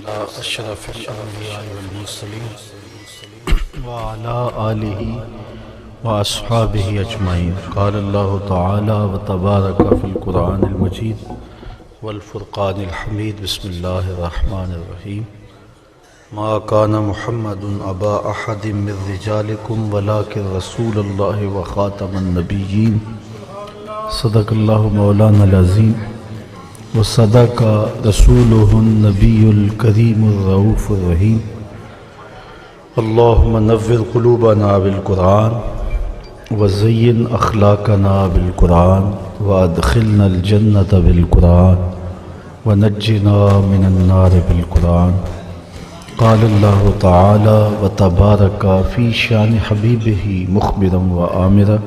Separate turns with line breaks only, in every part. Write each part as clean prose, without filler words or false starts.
على أشرف الأنبياء والمرسلين وعلى آله وأصحابه أجمعين. قال الله تعالى وتبارك في القرآن المجيد والفرقان الحميد. بسم الله الرحمن الرحيم. ما كان محمد أبا أحد من رجالكم ولكن رسول الله وخاتم النبيين. صدق الله مولانا العظيم وصدق رسوله النبي الكريم الرؤوف الرحيم. اللهم نور قلوبنا بالقرآن وزين أخلاقنا بالقرآن وأدخلنا الجنة بالقرآن ونجنا من النار بالقرآن. قال الله تعالى وتبارك في شان حبيبه مخبرا وآمرا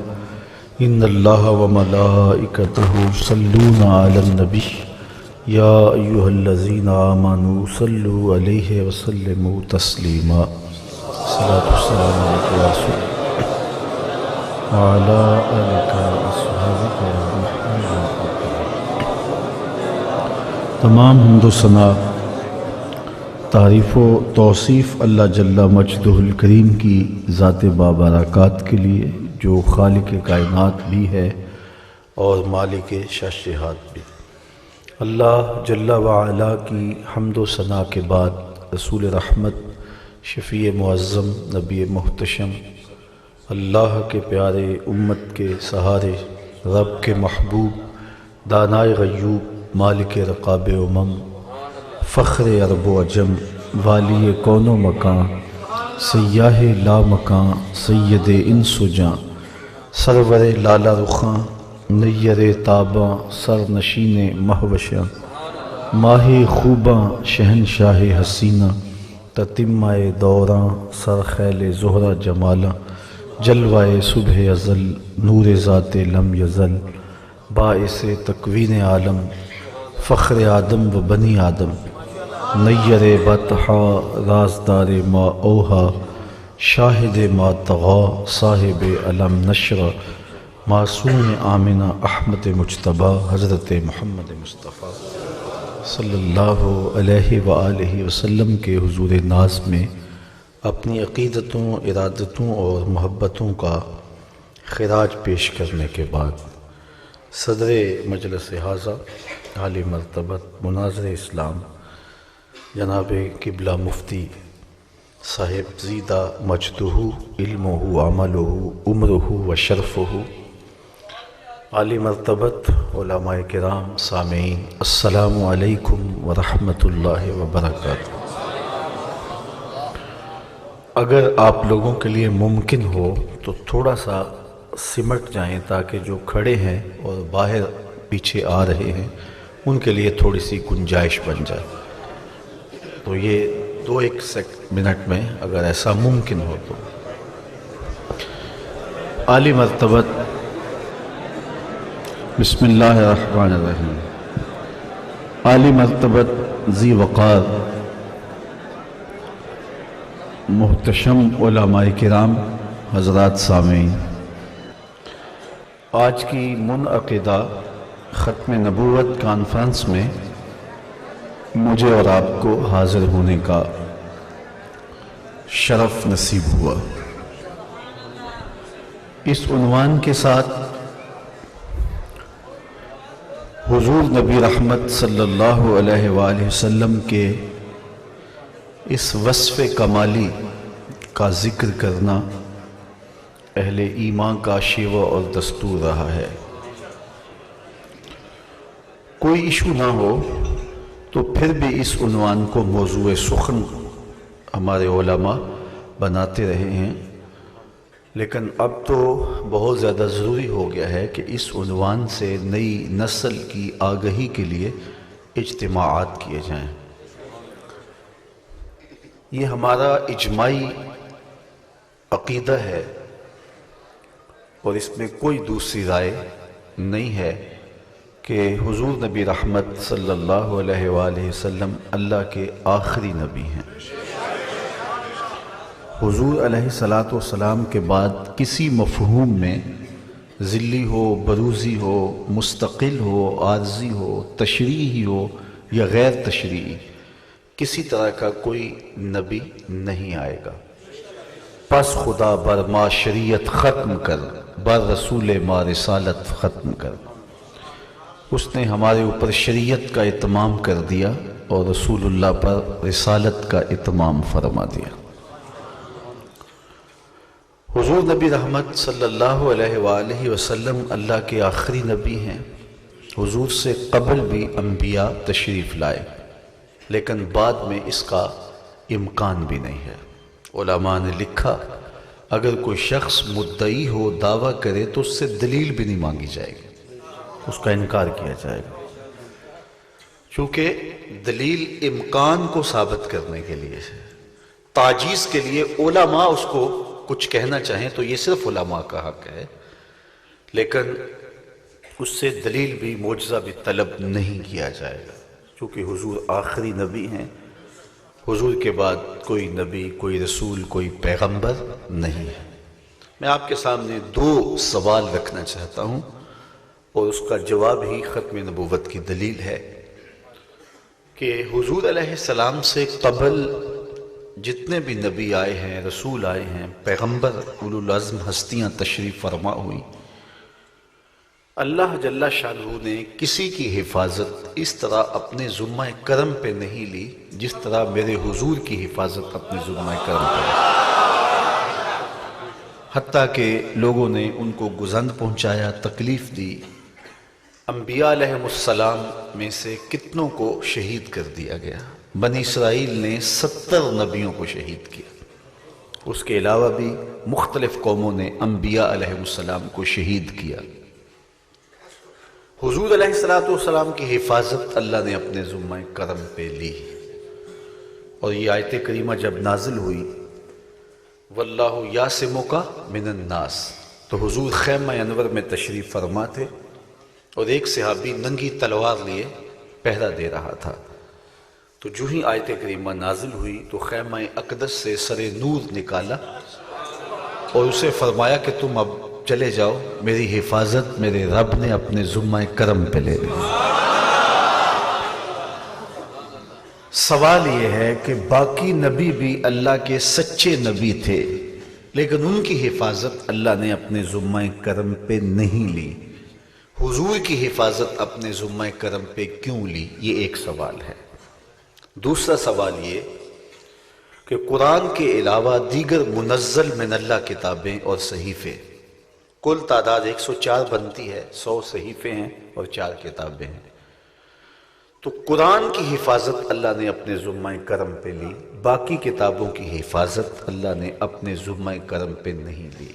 إن الله وملائكته يصلون على النبي يا أيها الذين آمنوا صلوا عليه وسلموا تسليما. صلاة والسلام عليك يا رسول وعلى آلك وأصحابك أجمعين. تمام حمد و ثنا تعریف و توصیف اللہ جل مجدہ الکریم کی ذات بابرکات کے لیے جو خالق کائنات بھی ہے اور مالک شاشہات بھی. اللہ جل وعلا کی حمد و ثنا کے بعد رسول رحمت شفیع معظم نبی محتشم اللہ کے پیارے امت کے سہارے رب کے محبوب دانائے غیوب مالک رقاب امم فخر عرب و عجم والی کون و مکان سیاہ لا مکان سید انس و جاں سرور لالا رخاں نیر تاباں سر نشین مہوشاں ماہ خوباں شہنشاہ حسینہ تتمہ دوراں سر خیل زہرہ جمالاں جلوہ صبح ازل نور ذات لم یزل باعث تکوین عالم فخر آدم و بنی آدم نیر بطحا رازدار ما اوہا شاہد ما طغا صاحب علم نشر معصوم آمنہ احمد مجتبی حضرت محمد مصطفیٰ صلی اللہ علیہ وآلہ وسلم کے حضور ناز میں اپنی عقیدتوں ارادتوں اور محبتوں کا خراج پیش کرنے کے بعد صدر مجلس حاضہ عالی مرتبت مناظر اسلام جناب قبلہ مفتی صاحب زیدہ مجدہ علمہ عملہ عمرہ و شرفہ عالی مرتبت علماء کرام سامعین السلام علیکم ورحمۃ اللہ وبرکاتہ. اگر آپ لوگوں کے لیے ممکن ہو تو تھوڑا سا سمٹ جائیں تاکہ جو کھڑے ہیں اور باہر پیچھے آ رہے ہیں ان کے لیے تھوڑی سی گنجائش بن جائے. تو یہ 2-1 منٹ میں اگر ایسا ممکن ہو تو. عالی مرتبت بسم اللہ الرحمن الرحیم. عالی مرتبت ذی وقار محتشم علماء کرام حضرات سامعین، آج کی منعقدہ ختم نبوت کانفرنس میں مجھے اور آپ کو حاضر ہونے کا شرف نصیب ہوا. اس عنوان کے ساتھ حضور نبی رحمت صلی اللہ علیہ وآلہ وسلم کے اس وصف کمالی کا ذکر کرنا اہل ایمان کا شیوہ اور دستور رہا ہے. کوئی ایشو نہ ہو تو پھر بھی اس عنوان کو موضوع سخن ہمارے علماء بناتے رہے ہیں، لیکن اب تو بہت زیادہ ضروری ہو گیا ہے کہ اس عنوان سے نئی نسل کی آگہی کے لیے اجتماعات کیے جائیں. یہ ہمارا اجماعی عقیدہ ہے اور اس میں کوئی دوسری رائے نہیں ہے کہ حضور نبی رحمت صلی اللہ علیہ وآلہ وسلم اللہ کے آخری نبی ہیں. حضور علیہ السلام کے بعد کسی مفہوم میں ذلی ہو، بروزی ہو، مستقل ہو، عارضی ہو، تشریعی ہو یا غیر تشریعی، کسی طرح کا کوئی نبی نہیں آئے گا، پس خدا بر ما شریعت ختم کر، بر رسول ما رسالت ختم کر۔ اس نے ہمارے اوپر شریعت کا اتمام کر دیا اور رسول اللہ پر رسالت کا اتمام فرما دیا۔ حضور نبی رحمت صلی اللہ علیہ وآلہ وسلم اللہ کے آخری نبی ہیں۔ حضور سے قبل بھی انبیاء تشریف لائے، لیکن بعد میں اس کا امکان بھی نہیں ہے۔ علماء نے لکھا اگر کوئی شخص مدعی ہو، دعویٰ کرے تو اس سے دلیل بھی نہیں مانگی جائے گی، اس کا انکار کیا جائے گا، چونکہ دلیل امکان کو ثابت کرنے کے لیے ہے۔ تعجیز کے لیے علماء اس کو کچھ کہنا چاہیں تو یہ صرف علماء کا حق ہے، لیکن اس سے دلیل بھی معجزہ بھی طلب نہیں کیا جائے گا، چونکہ حضور آخری نبی ہیں۔ حضور کے بعد کوئی نبی، کوئی رسول، کوئی پیغمبر نہیں ہے۔ میں آپ کے سامنے دو سوال رکھنا چاہتا ہوں اور اس کا جواب ہی ختم نبوت کی دلیل ہے کہ حضور علیہ السلام سے قبل جتنے بھی نبی آئے ہیں، رسول آئے ہیں، پیغمبر، اولو العزم ہستیاں تشریف فرما ہوئی، اللہ جل شانہ نے کسی کی حفاظت اس طرح اپنے ذمہ کرم پہ نہیں لی جس طرح میرے حضور کی حفاظت اپنے ذمہ کرم پہ لی، حتیٰ کہ لوگوں نے ان کو گزند پہنچایا، تکلیف دی۔ انبیاء علیہ السلام میں سے کتنوں کو شہید کر دیا گیا؟ بنی اسرائیل نے 70 نبیوں کو شہید کیا۔ اس کے علاوہ بھی مختلف قوموں نے انبیاء علیہ السلام کو شہید کیا۔ حضور علیہ السلام کی حفاظت اللہ نے اپنے ذمہ کرم پہ لی، اور یہ آیت کریمہ جب نازل ہوئی واللہ یعصمک من الناس، تو حضور خیمہ انور میں تشریف فرما تھے اور ایک صحابی ننگی تلوار لیے پہرا دے رہا تھا۔ تو جو ہی آیت کریمہ نازل ہوئی تو خیمہ اقدس سے سر نور نکالا اور اسے فرمایا کہ تم اب چلے جاؤ، میری حفاظت میرے رب نے اپنے ذمہ کرم پہ لے لی۔ سوال یہ ہے کہ باقی نبی بھی اللہ کے سچے نبی تھے، لیکن ان کی حفاظت اللہ نے اپنے ذمہ کرم پہ نہیں لی، حضور کی حفاظت اپنے ذمہ کرم پہ کیوں لی؟ یہ ایک سوال ہے۔ دوسرا سوال یہ کہ قرآن کے علاوہ دیگر منزل من اللہ کتابیں اور صحیفے، کل تعداد 104 بنتی ہے، 100 صحیفے ہیں اور 4 کتابیں ہیں۔ تو قرآن کی حفاظت اللہ نے اپنے ذمہ کرم پہ لی، باقی کتابوں کی حفاظت اللہ نے اپنے ذمہ کرم پہ نہیں لی،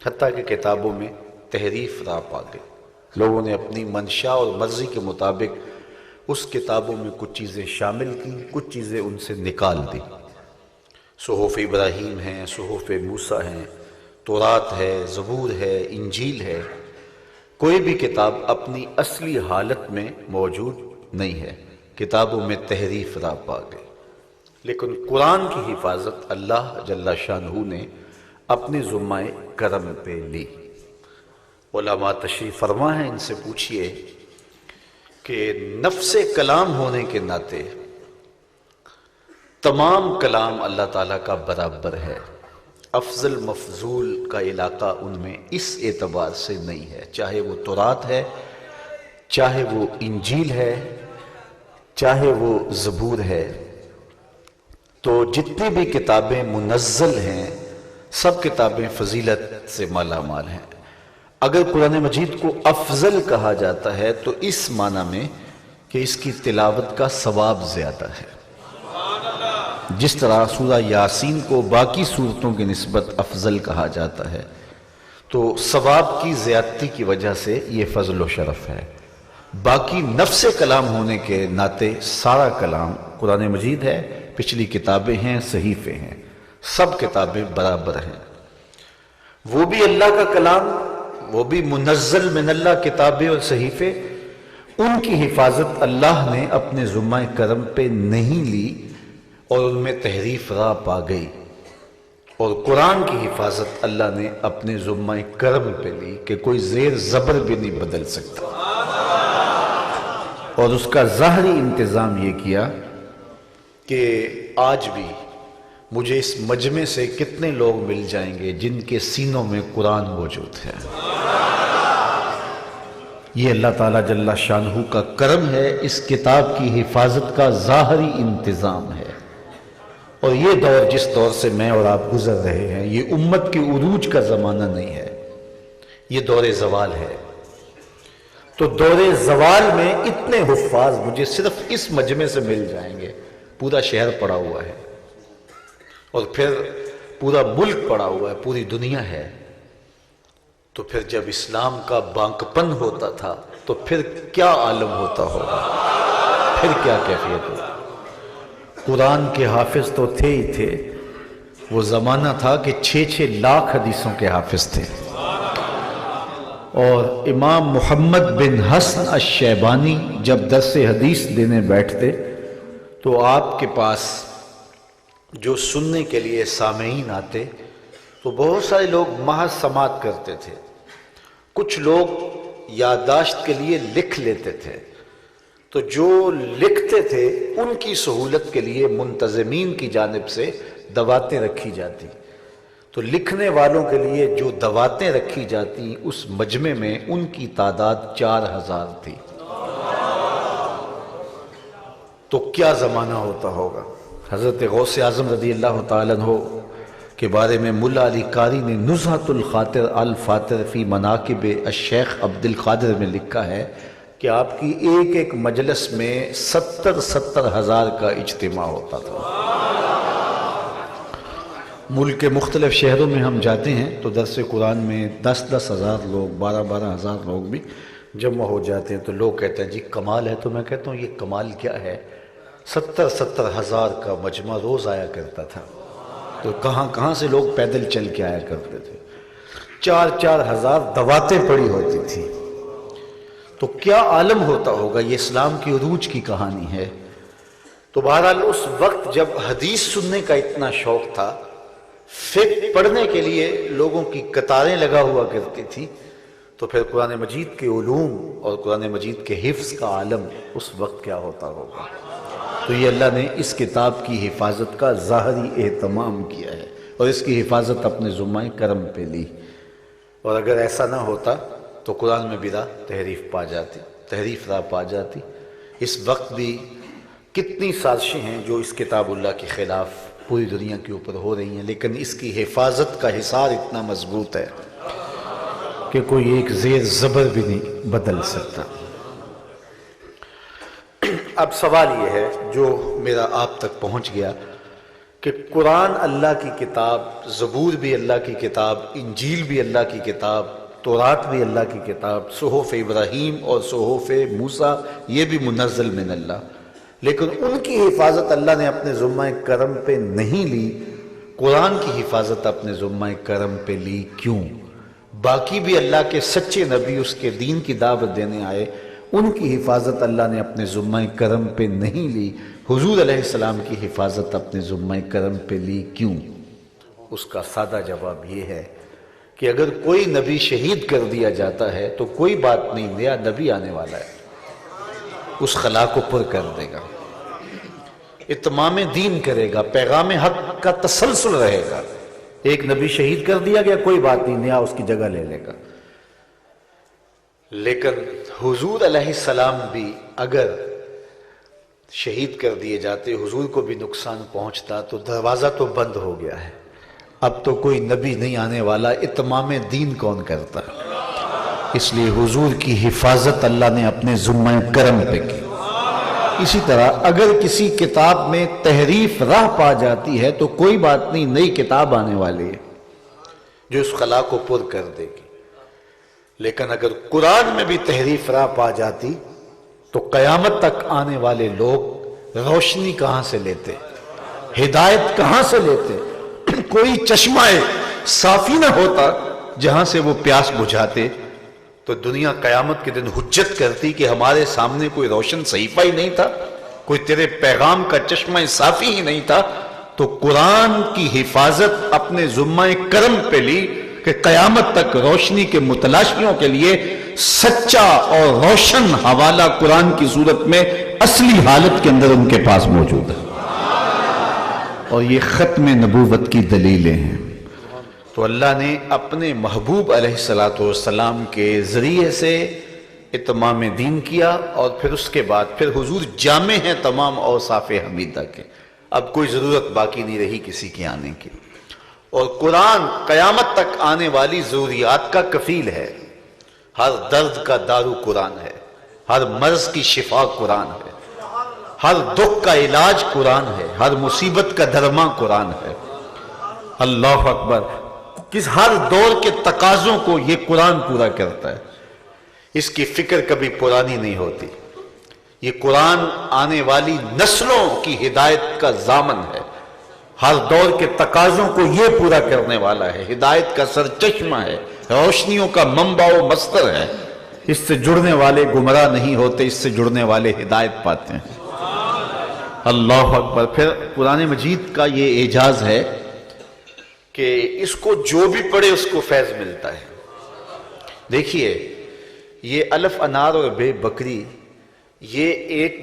حتیٰ کہ کتابوں میں تحریف راپ آ گئی۔ لوگوں نے اپنی منشا اور مرضی کے مطابق اس کتابوں میں کچھ چیزیں شامل کی، کچھ چیزیں ان سے نکال دی۔ صحف ابراہیم ہیں، صحف موسیٰ ہیں، تورات ہے، زبور ہے، انجیل ہے، کوئی بھی کتاب اپنی اصلی حالت میں موجود نہیں ہے، کتابوں میں تحریف راپ آ گئی۔ لیکن قرآن کی حفاظت اللہ جل شانہ نے اپنے ذمہ کرم پہ لی۔ علماء تشریف فرما ہیں، ان سے پوچھئے کہ نفس کلام ہونے کے ناطے تمام کلام اللہ تعالیٰ کا برابر ہے، افضل مفضول کا علاقہ ان میں اس اعتبار سے نہیں ہے، چاہے وہ تورات ہے، چاہے وہ انجیل ہے، چاہے وہ زبور ہے۔ تو جتنی بھی کتابیں منزل ہیں سب کتابیں فضیلت سے مالا مال ہیں۔ اگر قرآن مجید کو افضل کہا جاتا ہے تو اس معنی میں کہ اس کی تلاوت کا ثواب زیادہ ہے، جس طرح سورہ یاسین کو باقی سورتوں کی نسبت افضل کہا جاتا ہے، تو ثواب کی زیادتی کی وجہ سے یہ فضل و شرف ہے۔ باقی نفس کلام ہونے کے ناطے سارا کلام قرآن مجید ہے، پچھلی کتابیں ہیں، صحیفے ہیں، سب کتابیں برابر ہیں۔ وہ بھی اللہ کا کلام، وہ بھی منزل من اللہ کتابیں اور صحیفے، ان کی حفاظت اللہ نے اپنے ذمہ کرم پہ نہیں لی اور ان میں تحریف راپ آ گئی، اور قرآن کی حفاظت اللہ نے اپنے ذمہ کرم پہ لی کہ کوئی زیر زبر بھی نہیں بدل سکتا، اور اس کا ظاہری انتظام یہ کیا کہ آج بھی مجھے اس مجمع سے کتنے لوگ مل جائیں گے جن کے سینوں میں قرآن موجود ہے۔ یہ اللہ تعالیٰ جل شانہ کا کرم ہے، اس کتاب کی حفاظت کا ظاہری انتظام ہے۔ اور یہ دور جس دور سے میں اور آپ گزر رہے ہیں، یہ امت کے عروج کا زمانہ نہیں ہے، یہ دور زوال ہے۔ تو دور زوال میں اتنے حفاظ مجھے صرف اس مجمع سے مل جائیں گے، پورا شہر پڑا ہوا ہے اور پھر پورا ملک پڑا ہوا ہے، پوری دنیا ہے۔ تو پھر جب اسلام کا بانکپن ہوتا تھا تو پھر کیا عالم ہوتا ہوگا، پھر کیا کیفیت ہوگا۔ قرآن کے حافظ تو تھے ہی تھے، وہ زمانہ تھا کہ 6 لاکھ حدیثوں کے حافظ تھے۔ اور امام محمد بن حسن الشیبانی جب درس حدیث دینے بیٹھتے تو آپ کے پاس جو سننے کے لیے سامعین آتے تو بہت سارے لوگ محض سماعت کرتے تھے، کچھ لوگ یادداشت کے لیے لکھ لیتے تھے۔ تو جو لکھتے تھے ان کی سہولت کے لیے منتظمین کی جانب سے دواتیں رکھی جاتی، تو لکھنے والوں کے لیے جو دواتیں رکھی جاتی اس مجمع میں ان کی تعداد 4000 تھی۔ تو کیا زمانہ ہوتا ہوگا۔ حضرت غوث اعظم رضی اللہ تعالیٰ عنہ کے بارے میں ملا علی قاری نے نزہۃ الخاطر الفاتر فی مناقب الشیخ عبد القادر میں لکھا ہے کہ آپ کی ایک ایک مجلس میں 70 ہزار کا اجتماع ہوتا تھا۔ ملک کے مختلف شہروں میں ہم جاتے ہیں تو درس قرآن میں 10 ہزار لوگ، 12 ہزار لوگ بھی جمع ہو جاتے ہیں۔ تو لوگ کہتے ہیں جی کمال ہے، تو میں کہتا ہوں یہ کمال کیا ہے، 70 ہزار کا مجمع روز آیا کرتا تھا۔ تو کہاں سے لوگ پیدل چل کے آیا کرتے تھے، 4 ہزار دواتیں پڑی ہوتی تھی۔ تو کیا عالم ہوتا ہوگا، یہ اسلام کی عروج کی کہانی ہے۔ تو بہرحال اس وقت جب حدیث سننے کا اتنا شوق تھا، فقہ پڑھنے کے لیے لوگوں کی قطاریں لگا ہوا کرتی تھی، تو پھر قرآن مجید کے علوم اور قرآن مجید کے حفظ کا عالم اس وقت کیا ہوتا ہوگا۔ تو یہ اللہ نے اس کتاب کی حفاظت کا ظاہری اہتمام کیا ہے اور اس کی حفاظت اپنے ذمہ کرم پہ لی۔ اور اگر ایسا نہ ہوتا تو قرآن میں بدا تحریف راہ پا جاتی۔ اس وقت بھی کتنی سازشیں ہیں جو اس کتاب اللہ کے خلاف پوری دنیا کے اوپر ہو رہی ہیں، لیکن اس کی حفاظت کا حصار اتنا مضبوط ہے کہ کوئی ایک زیر زبر بھی نہیں بدل سکتا۔ اب سوال یہ ہے جو میرا آپ تک پہنچ گیا کہ قرآن اللہ کی کتاب، زبور بھی اللہ کی کتاب، انجیل بھی اللہ کی کتاب، تورات بھی اللہ کی کتاب، صحف ابراہیم اور صحف موسیٰ یہ بھی منزل من اللہ، لیکن ان کی حفاظت اللہ نے اپنے ذمہ کرم پہ نہیں لی، قرآن کی حفاظت اپنے ذمہ کرم پہ لی۔ کیوں؟ باقی بھی اللہ کے سچے نبی اس کے دین کی دعوت دینے آئے، ان کی حفاظت اللہ نے اپنے ذمہ کرم پہ نہیں لی، حضور علیہ السلام کی حفاظت اپنے ذمہ کرم پہ لی۔ کیوں؟ اس کا سادہ جواب یہ ہے کہ اگر کوئی نبی شہید کر دیا جاتا ہے تو کوئی بات نہیں، نیا نبی آنے والا ہے، اس خلا کو پر کر دے گا، اتمام دین کرے گا، پیغام حق کا تسلسل رہے گا۔ ایک نبی شہید کر دیا گیا، کوئی بات نہیں، نیا اس کی جگہ لے لے گا۔ لیکن حضور علیہ السلام بھی اگر شہید کر دیے جاتے، حضور کو بھی نقصان پہنچتا، تو دروازہ تو بند ہو گیا ہے، اب تو کوئی نبی نہیں آنے والا، اتمام دین کون کرتا؟ اس لیے حضور کی حفاظت اللہ نے اپنے ذمہ کرم پہ کی۔ اسی طرح اگر کسی کتاب میں تحریف راہ پا جاتی ہے تو کوئی بات نہیں، نئی کتاب آنے والی ہے جو اس خلا کو پر کر دے گی۔ لیکن اگر قرآن میں بھی تحریف راہ پا جاتی تو قیامت تک آنے والے لوگ روشنی کہاں سے لیتے، ہدایت کہاں سے لیتے؟ کوئی چشمہ صافی نہ ہوتا جہاں سے وہ پیاس بجھاتے، تو دنیا قیامت کے دن حجت کرتی کہ ہمارے سامنے کوئی روشن صحیفہ ہی نہیں تھا، کوئی تیرے پیغام کا چشمہ صافی ہی نہیں تھا۔ تو قرآن کی حفاظت اپنے ذمہ کرم پہ لی کہ قیامت تک روشنی کے متلاشیوں کے لیے سچا اور روشن حوالہ قرآن کی صورت میں اصلی حالت کے اندر ان کے پاس موجود ہے۔ اور یہ ختم نبوت کی دلیلیں ہیں۔ تو اللہ نے اپنے محبوب علیہ السلام کے ذریعے سے اتمام دین کیا، اور پھر اس کے بعد پھر حضور جامع ہیں تمام اوصاف حمیدہ کے، اب کوئی ضرورت باقی نہیں رہی کسی کے آنے کی۔ اور قرآن قیامت تک آنے والی ضروریات کا کفیل ہے، ہر درد کا دارو قرآن ہے، ہر مرض کی شفا قرآن ہے، ہر دکھ کا علاج قرآن ہے، ہر مصیبت کا درما قرآن ہے۔ اللہ اکبر! ہر دور کے تقاضوں کو یہ قرآن پورا کرتا ہے، اس کی فکر کبھی پرانی نہیں ہوتی۔ یہ قرآن آنے والی نسلوں کی ہدایت کا ضامن ہے، ہر دور کے تقاضوں کو یہ پورا کرنے والا ہے، ہدایت کا سرچشمہ ہے، روشنیوں کا منبع و مصدر ہے۔ اس سے جڑنے والے گمراہ نہیں ہوتے، اس سے جڑنے والے ہدایت پاتے ہیں۔ اللہ اکبر! پھر قرآن مجید کا یہ اعجاز ہے کہ اس کو جو بھی پڑھے اس کو فیض ملتا ہے۔ دیکھیے، یہ الف انار اور بے بکری، یہ ایک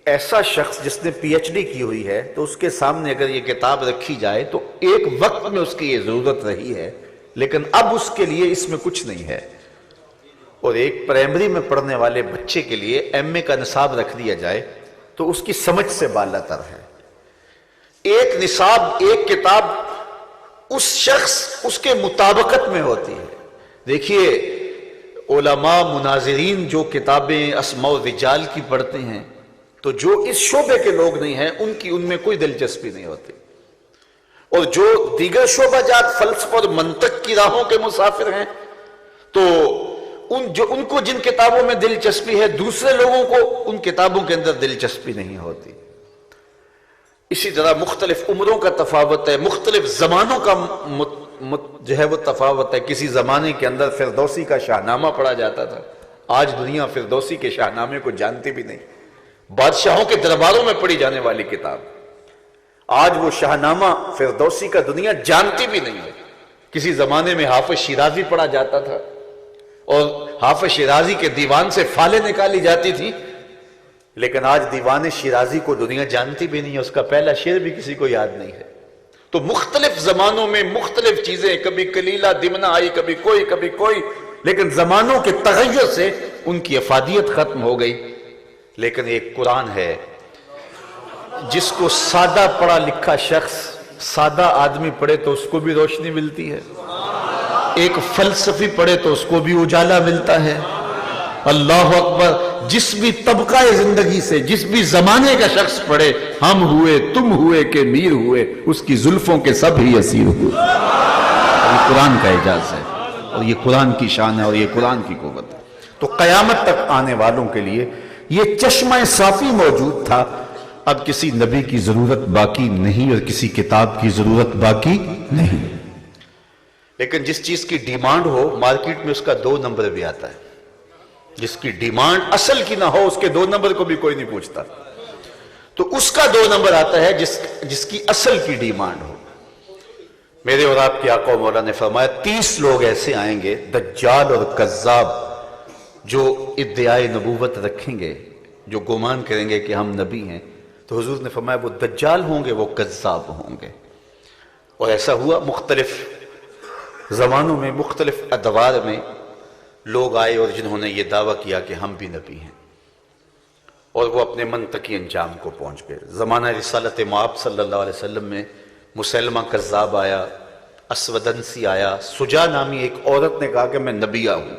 ایسا شخص جس نے پی ایچ ڈی کی ہوئی ہے، تو اس کے سامنے اگر یہ کتاب رکھی جائے تو ایک وقت میں اس کی یہ ضرورت رہی ہے، لیکن اب اس کے لیے اس میں کچھ نہیں ہے۔ اور ایک پرائمری میں پڑھنے والے بچے کے لیے ایم اے کا نصاب رکھ دیا جائے تو اس کی سمجھ سے بالا تر ہے۔ ایک نصاب، ایک کتاب اس شخص، اس کے مطابقت میں ہوتی ہے۔ دیکھیے، علماء مناظرین جو کتابیں اسماء و رجال کی پڑھتے ہیں، تو جو اس شعبے کے لوگ نہیں ہیں ان میں کوئی دلچسپی نہیں ہوتی، اور جو دیگر شعبہ جات فلسفہ اور منطق کی راہوں کے مسافر ہیں، تو ان کو جن کتابوں میں دلچسپی ہے، دوسرے لوگوں کو ان کتابوں کے اندر دلچسپی نہیں ہوتی۔ اسی طرح مختلف عمروں کا تفاوت ہے، مختلف زمانوں کا جو ہے وہ تفاوت ہے۔ کسی زمانے کے اندر فردوسی کا شاہنامہ پڑھا جاتا تھا، آج دنیا فردوسی کے شاہنامے کو جانتی بھی نہیں۔ بادشاہوں کے درباروں میں پڑھی جانے والی کتاب، آج وہ شاہنامہ فردوسی کا دنیا جانتی بھی نہیں ہے۔ کسی زمانے میں حافظ شیرازی پڑھا جاتا تھا، اور حافظ شیرازی کے دیوان سے فالیں نکالی جاتی تھی، لیکن آج دیوان شیرازی کو دنیا جانتی بھی نہیں ہے، اس کا پہلا شعر بھی کسی کو یاد نہیں ہے۔ تو مختلف زمانوں میں مختلف چیزیں، کبھی کلیلہ دمنہ آئی، کبھی کوئی، لیکن زمانوں کے تغیر سے ان کی افادیت ختم ہو گئی۔ لیکن ایک قرآن ہے جس کو سادہ پڑھا لکھا شخص، سادہ آدمی پڑھے تو اس کو بھی روشنی ملتی ہے، ایک فلسفی پڑھے تو اس کو بھی اجالا ملتا ہے۔ اللہ اکبر! جس بھی طبقہ زندگی سے، جس بھی زمانے کا شخص پڑھے، ہم ہوئے، تم ہوئے کہ میر ہوئے، اس کی زلفوں کے سب ہی اسیر ہوئے۔ یہ قرآن کا اعجاز ہے، اور یہ قرآن کی شان ہے، اور یہ قرآن کی قوت ہے۔ تو قیامت تک آنے والوں کے لیے یہ چشمہ صافی موجود تھا، اب کسی نبی کی ضرورت باقی نہیں، اور کسی کتاب کی ضرورت باقی نہیں۔ لیکن جس چیز کی ڈیمانڈ ہو، مارکیٹ میں اس کا 2 نمبر بھی آتا ہے۔ جس کی ڈیمانڈ اصل کی نہ ہو، اس کے 2 نمبر کو بھی کوئی نہیں پوچھتا، تو اس کا 2 نمبر آتا ہے جس کی اصل کی ڈیمانڈ ہو۔ میرے اور آپ کے آقا و مولا نے فرمایا 30 لوگ ایسے آئیں گے، دجال اور کذاب، جو ادعائے نبوت رکھیں گے، جو گمان کریں گے کہ ہم نبی ہیں۔ تو حضور نے فرمایا وہ دجال ہوں گے، وہ کذاب ہوں گے۔ اور ایسا ہوا، مختلف زمانوں میں، مختلف ادوار میں لوگ آئے اور جنہوں نے یہ دعویٰ کیا کہ ہم بھی نبی ہیں، اور وہ اپنے منطقی انجام کو پہنچ گئے۔ زمانہ رسالت مآب صلی اللہ علیہ وسلم میں مسلمہ کذاب آیا، اسودنسی آیا، سجا نامی ایک عورت نے کہا کہ میں نبیہ ہوں،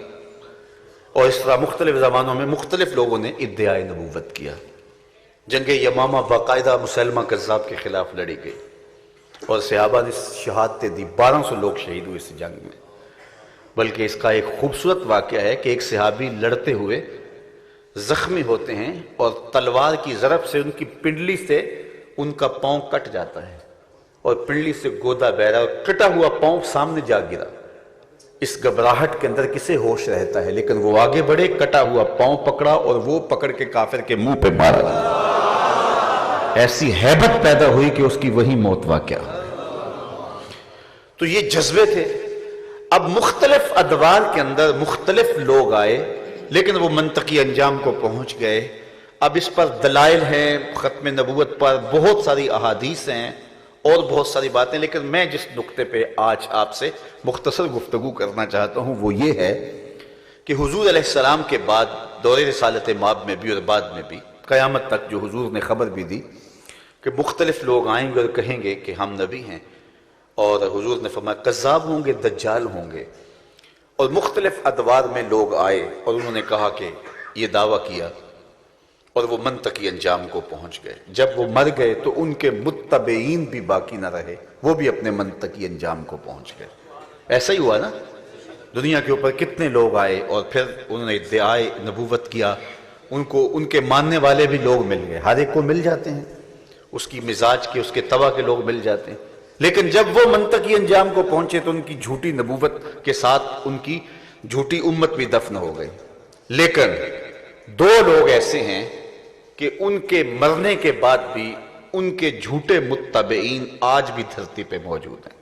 اور اس طرح مختلف زمانوں میں مختلف لوگوں نے ادعائے نبوت کیا۔ جنگ یمامہ باقاعدہ مسلمہ کذاب کے خلاف لڑی گئی، اور صحابہ نے شہادتیں دی، 1200 لوگ شہید ہوئے اس جنگ میں۔ بلکہ اس کا ایک خوبصورت واقعہ ہے کہ ایک صحابی لڑتے ہوئے زخمی ہوتے ہیں، اور تلوار کی ضرب سے ان کی پنڈلی سے ان کا پاؤں کٹ جاتا ہے، اور پنڈلی سے گودا بہ رہا ہے، اور کٹا ہوا پاؤں سامنے جا گرا۔ اس گھبراہٹ کے اندر کسے ہوش رہتا ہے، لیکن وہ آگے بڑھے، کٹا ہوا پاؤں پکڑا، اور وہ پکڑ کے کافر کے منہ پہ مارا۔ ایسی ہیبت پیدا ہوئی کہ اس کی وہی موت واقعہ۔ تو یہ جذبے تھے۔ اب مختلف ادوار کے اندر مختلف لوگ آئے، لیکن وہ منطقی انجام کو پہنچ گئے۔ اب اس پر دلائل ہیں، ختم نبوت پر بہت ساری احادیث ہیں،
اور بہت ساری باتیں، لیکن میں جس نقطے پہ آج آپ سے مختصر گفتگو کرنا چاہتا ہوں وہ یہ ہے کہ حضور علیہ السلام کے بعد دور رسالت مآب میں بھی اور بعد میں بھی قیامت تک جو حضور نے خبر بھی دی کہ مختلف لوگ آئیں گے اور کہیں گے کہ ہم نبی ہیں، اور حضور نے فرمایا کذاب ہوں گے، دجال ہوں گے، اور مختلف ادوار میں لوگ آئے اور انہوں نے کہا کہ یہ دعویٰ کیا اور وہ منطقی انجام کو پہنچ گئے۔ جب وہ مر گئے تو ان کے متبعین بھی باقی نہ رہے، وہ بھی اپنے منطقی انجام کو پہنچ گئے۔ ایسا ہی ہوا نا، دنیا کے اوپر کتنے لوگ آئے اور پھر انہوں نے ادعائے نبوت کیا، ان کے ماننے والے بھی لوگ مل گئے، ہر ایک کو مل جاتے ہیں، اس کی مزاج کے، اس کے طبع کے لوگ مل جاتے ہیں، لیکن جب وہ منطقی انجام کو پہنچے تو ان کی جھوٹی نبوت کے ساتھ ان کی جھوٹی امت بھی دفن ہو گئی۔ لیکن دو لوگ ایسے ہیں کہ ان کے مرنے کے بعد بھی ان کے جھوٹے متبعین آج بھی دھرتی پہ موجود ہیں،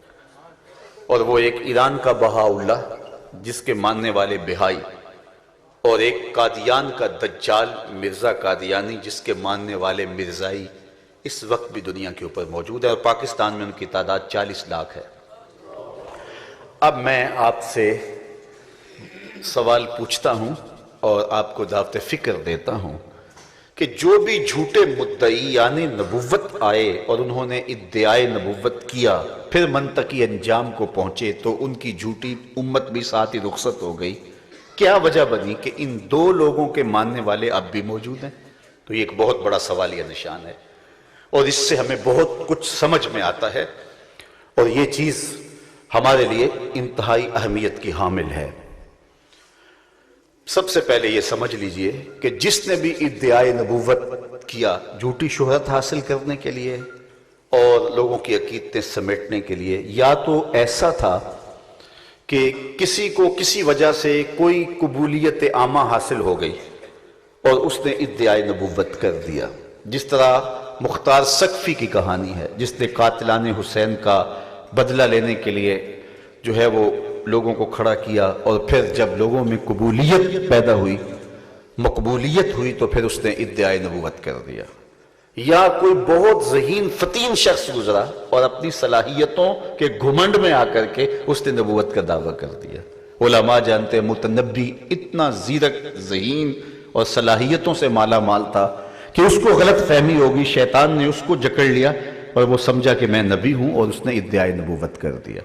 اور وہ ایک ایران کا بہاءاللہ جس کے ماننے والے بہائی، اور ایک قادیان کا دجال مرزا قادیانی جس کے ماننے والے مرزائی اس وقت بھی دنیا کے اوپر موجود ہے، اور پاکستان میں ان کی تعداد 40 لاکھ ہے۔ اب میں آپ سے سوال پوچھتا ہوں اور آپ کو دعوت فکر دیتا ہوں کہ جو بھی جھوٹے مدعی یعنی نبوت آئے اور انہوں نے ادعائے نبوت کیا، پھر منطقی انجام کو پہنچے تو ان کی جھوٹی امت بھی ساتھ ہی رخصت ہو گئی، کیا وجہ بنی کہ ان دو لوگوں کے ماننے والے اب بھی موجود ہیں؟ تو یہ ایک بہت بڑا سوالیہ نشان ہے، اور اس سے ہمیں بہت کچھ سمجھ میں آتا ہے، اور یہ چیز ہمارے لیے انتہائی اہمیت کی حامل ہے۔ سب سے پہلے یہ سمجھ لیجئے کہ جس نے بھی ادعائے نبوت کیا جھوٹی شہرت حاصل کرنے کے لیے اور لوگوں کی عقیدتیں سمیٹنے کے لیے، یا تو ایسا تھا کہ کسی کو کسی وجہ سے کوئی قبولیت عامہ حاصل ہو گئی اور اس نے ادعائے نبوت کر دیا، جس طرح مختار سقفی کی کہانی ہے جس نے قاتلان حسین کا بدلہ لینے کے لیے جو ہے وہ لوگوں کو کھڑا کیا، اور پھر جب لوگوں میں قبولیت پیدا ہوئی، مقبولیت ہوئی، تو پھر اس نے ادعائے نبوت کر دیا۔ یا کوئی بہت ذہین فتین شخص گزرا اور اپنی صلاحیتوں کے گھمنڈ میں آ کر کے اس نے نبوت کا دعویٰ کر دیا۔ علماء جانتے ہیں متنبی اتنا زیرک، ذہین اور صلاحیتوں سے مالا مال تھا کہ اس کو غلط فہمی ہوگی، شیطان نے اس کو جکڑ لیا اور وہ سمجھا کہ میں نبی ہوں، اور اس نے ادعائے نبوت کر دیا۔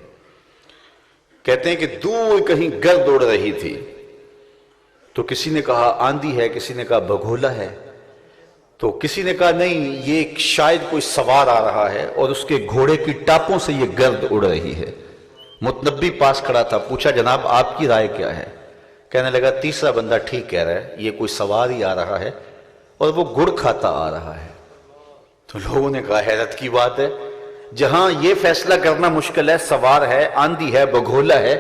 کہتے ہیں کہ دور کہیں گرد اڑ رہی تھی تو کسی نے کہا آندھی ہے، کسی نے کہا بگھولا ہے، تو کسی نے کہا نہیں یہ شاید کوئی سوار آ رہا ہے اور اس کے گھوڑے کی ٹاپوں سے یہ گرد اڑ رہی ہے۔ متنبی پاس کھڑا تھا، پوچھا جناب آپ کی رائے کیا ہے؟ کہنے لگا تیسرا بندہ ٹھیک کہہ رہا ہے، یہ کوئی سوار ہی آ رہا ہے اور وہ گڑ کھاتا آ رہا ہے۔ تو لوگوں نے کہا حیرت کی بات ہے، جہاں یہ فیصلہ کرنا مشکل ہے، سوار ہے، آندھی ہے، بگھولا ہے،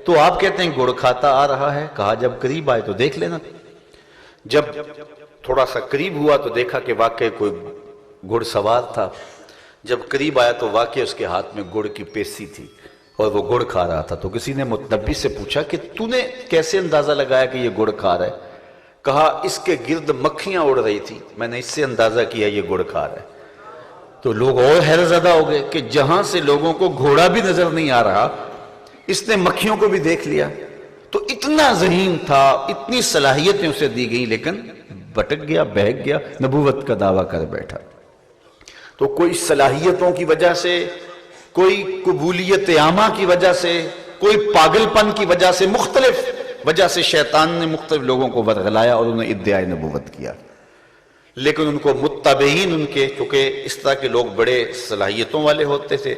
تو آپ کہتے ہیں گڑ کھاتا آ رہا ہے۔ کہا جب قریب آئے تو دیکھ لینا۔ جب تھوڑا سا قریب ہوا تو دیکھا کہ واقعی کوئی گھڑ سوار تھا۔ جب قریب آیا تو واقعی اس کے ہاتھ میں گڑ کی پیسی تھی اور وہ گڑ کھا رہا تھا۔ تو کسی نے متنبی سے پوچھا کہ تو نے کیسے اندازہ لگایا کہ یہ گڑ کھا رہا ہے؟ کہا اس کے گرد مکھیاں اڑ رہی تھی، میں نے اس سے اندازہ کیا یہ گڑ کھا رہا ہے۔ تو لوگ اور حیرت زدہ ہو گئے کہ جہاں سے لوگوں کو گھوڑا بھی نظر نہیں آ رہا، اس نے مکھیوں کو بھی دیکھ لیا۔ تو اتنا ذہین تھا، اتنی صلاحیتیں اسے دی گئی، لیکن بھٹک گیا، بہک گیا، نبوت کا دعویٰ کر بیٹھا۔ تو کوئی صلاحیتوں کی وجہ سے، کوئی قبولیت عامہ کی وجہ سے، کوئی پاگل پن کی وجہ سے، مختلف وجہ سے شیطان نے مختلف لوگوں کو ورغلایا اور انہیں ادعائے نبوت کیا۔ لیکن ان کو متبعین ان کے، چونکہ اس طرح کے لوگ بڑے صلاحیتوں والے ہوتے تھے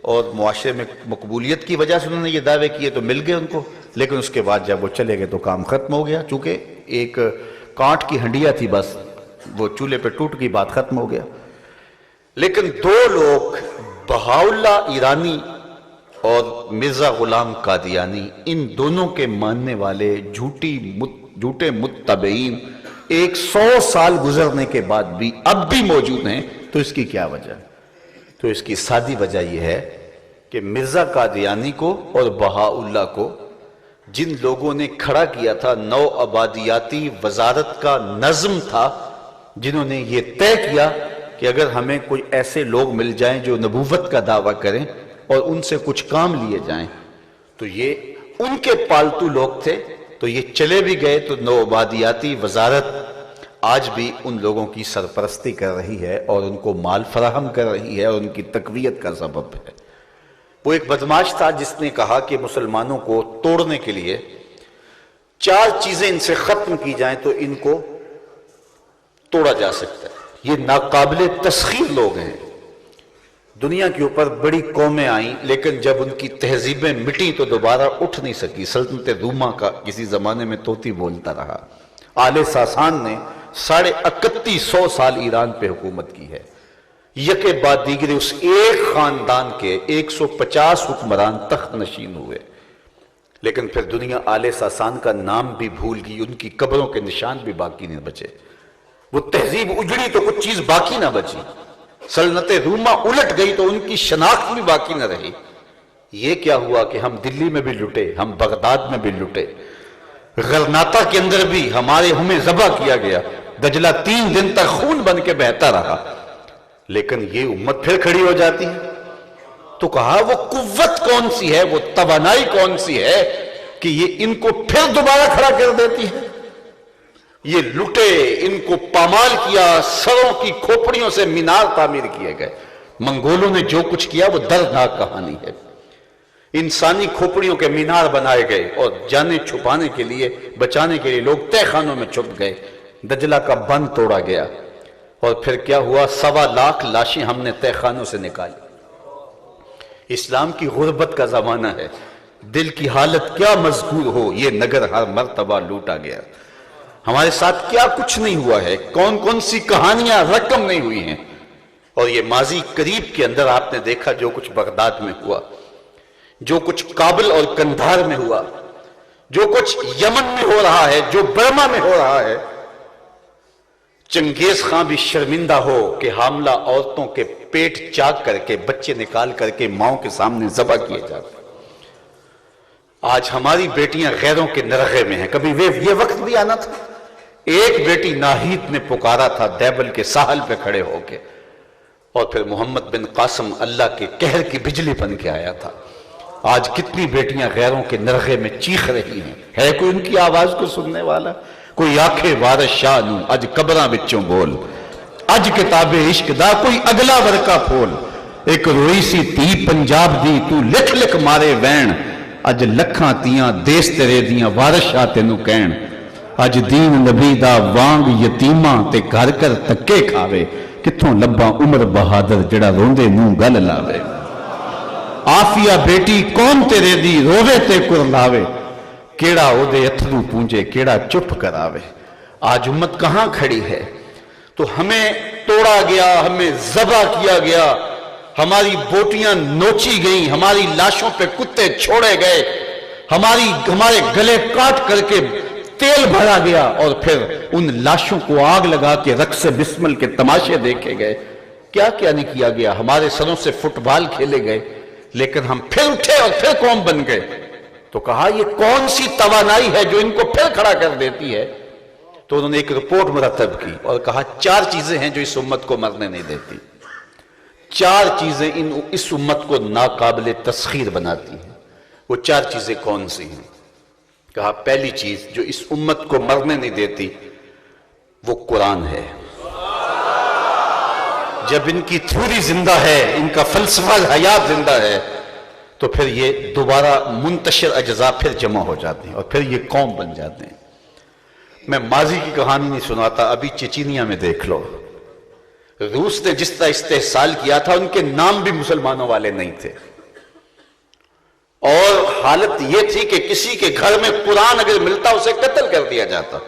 اور معاشرے میں مقبولیت کی وجہ سے انہوں نے یہ دعوے کیے تو مل گئے ان کو، لیکن اس کے بعد جب وہ چلے گئے تو کام ختم ہو گیا، چونکہ ایک کانٹ کی ہنڈیا تھی، بس وہ چولہے پہ ٹوٹ گئی، بات ختم ہو گیا۔ لیکن دو لوگ بہاءاللہ ایرانی اور مرزا غلام قادیانی، ان دونوں کے ماننے والے جھوٹے متبعین 100 سال گزرنے کے بعد بھی اب بھی موجود ہیں۔ تو اس کی کیا وجہ؟ تو اس کی سادی وجہ یہ ہے کہ مرزا قادیانی کو اور بہاءاللہ کو جن لوگوں نے کھڑا کیا تھا، نو آبادیاتی وزارت کا نظم تھا، جنہوں نے یہ طے کیا کہ اگر ہمیں کوئی ایسے لوگ مل جائیں جو نبوت کا دعویٰ کریں اور ان سے کچھ کام لیے جائیں، تو یہ ان کے پالتو لوگ تھے، تو یہ چلے بھی گئے تو نوآبادیاتی وزارت آج بھی ان لوگوں کی سرپرستی کر رہی ہے اور ان کو مال فراہم کر رہی ہے اور ان کی تقویت کا سبب ہے۔ وہ ایک بدماش تھا جس نے کہا کہ مسلمانوں کو توڑنے کے لیے 4 چیزیں ان سے ختم کی جائیں تو ان کو توڑا جا سکتا ہے۔ یہ ناقابل تسخیر لوگ ہیں۔ دنیا کے اوپر بڑی قومیں آئیں، لیکن جب ان کی تہذیبیں مٹی تو دوبارہ اٹھ نہیں سکی۔ سلطنت روما کا کسی زمانے میں طوطی بولتا رہا۔ آل ساسان نے 3150 سال ایران پہ حکومت کی ہے۔ یکے بعد دیگرے اس ایک خاندان کے 150 حکمران تخت نشین ہوئے، لیکن پھر دنیا آل ساسان کا نام بھی بھول گئی، ان کی قبروں کے نشان بھی باقی نہیں بچے۔ وہ تہذیب اجڑی تو کچھ چیز باقی نہ بچی، سلطنت روما الٹ گئی تو ان کی شناخت بھی باقی نہ رہی۔ یہ کیا ہوا کہ ہم دلی میں بھی لٹے، ہم بغداد میں بھی لٹے، غرناطہ کے اندر بھی ہمیں ذبح کیا گیا، دجلہ 3 دن تک خون بن کے بہتا رہا، لیکن یہ امت پھر کھڑی ہو جاتی ہے۔ تو کہا وہ قوت کون سی ہے، وہ توانائی کون سی ہے کہ یہ ان کو پھر دوبارہ کھڑا کر دیتی ہے۔ یہ لٹے، ان کو پامال کیا، سروں کی کھوپڑیوں سے مینار تعمیر کیے گئے۔ منگولوں نے جو کچھ کیا وہ دردناک کہانی ہے۔ انسانی کھوپڑیوں کے مینار بنائے گئے اور جانیں چھپانے کے لیے، بچانے کے لیے لوگ تہہ خانوں میں چھپ گئے۔ دجلہ کا بند توڑا گیا اور پھر کیا ہوا، 1.25 لاکھ لاشیں ہم نے تہہ خانوں سے نکالی۔ اسلام کی غربت کا زمانہ ہے، دل کی حالت کیا مذکور ہو، یہ نگر ہر مرتبہ لوٹا گیا۔ ہمارے ساتھ کیا کچھ نہیں ہوا ہے، کون کون سی کہانیاں رقم نہیں ہوئی ہیں۔ اور یہ ماضی قریب کے اندر آپ نے دیکھا جو کچھ بغداد میں ہوا، جو کچھ کابل اور کندھار میں ہوا، جو کچھ یمن میں ہو رہا ہے، جو برما میں ہو رہا ہے۔ چنگیز خان بھی شرمندہ ہو کہ حاملہ عورتوں کے پیٹ چاک کر کے، بچے نکال کر کے ماؤں کے سامنے ذبح کیے جاتے۔ آج ہماری بیٹیاں غیروں کے نرغے میں ہیں۔ کبھی یہ وقت بھی آنا تھا، ایک بیٹی ناہید نے پکارا تھا دیبل کے ساحل پہ کھڑے ہو کے، اور پھر محمد بن قاسم اللہ کے قہر کی بجلی بن کے آیا تھا۔ آج کتنی بیٹیاں غیروں کے نرغے میں چیخ رہی ہیں، ہے کوئی ان کی آواز کو سننے والا؟ کوئی آنکھیں وارث شاہ نوں اج قبراں وچوں بول، اج کتاب عشق دا کوئی اگلا ورقہ پھول، ایک روئی سی تھی پنجاب دی تو لکھ لکھ مارے وین، اج لکھاں تیاں دیس تیرے دیاں وارث شاہ تینوں کہن، اج دین نبی دا وانگ یتیماں تے گھر کر تکے کھاوے، کتھوں لباں عمر بہادر جڑا روندے منہ گل لاوے، آفیہ بیٹی کون تیرے دی رووے تے کرلاوے، کیڑا او دے اتھرو پونجے کیڑا چپ کراوے۔ آج امت کہاں کھڑی ہے؟ تو ہمیں توڑا گیا، ہمیں ذبح کیا گیا، ہماری بوٹیاں نوچی گئیں، ہماری لاشوں پہ کتے چھوڑے گئے، ہمارے گلے کاٹ کر کے تیل بھرا گیا، اور پھر ان لاشوں کو آگ لگا کے رقص بسمل کے تماشے دیکھے گئے۔ کیا کیا نہیں کیا گیا، ہمارے سروں سے فٹ بال کھیلے گئے، لیکن ہم پھر اٹھے اور پھر قوم بن گئے۔ تو کہا یہ کون سی توانائی ہے جو ان کو پھر کھڑا کر دیتی ہے؟ تو انہوں نے ایک رپورٹ مرتب کی اور کہا 4 چیزیں ہیں جو اس امت کو مرنے نہیں دیتی، 4 چیزیں اس امت کو ناقابل تسخیر بناتی ہیں۔ وہ 4 چیزیں کون سی ہیں؟ کہا پہلی چیز جو اس امت کو مرنے نہیں دیتی وہ قرآن ہے۔ جب ان کی تھیوری زندہ ہے، ان کا فلسفہ حیات زندہ ہے، تو پھر یہ دوبارہ منتشر اجزاء پھر جمع ہو جاتے ہیں اور پھر یہ قوم بن جاتے ہیں۔ میں ماضی کی کہانی نہیں سناتا، ابھی چچینیا میں دیکھ لو، روس نے جس طرح استحصال کیا تھا، ان کے نام بھی مسلمانوں والے نہیں تھے، اور حالت یہ تھی کہ کسی کے گھر میں قرآن اگر ملتا اسے قتل کر دیا جاتا،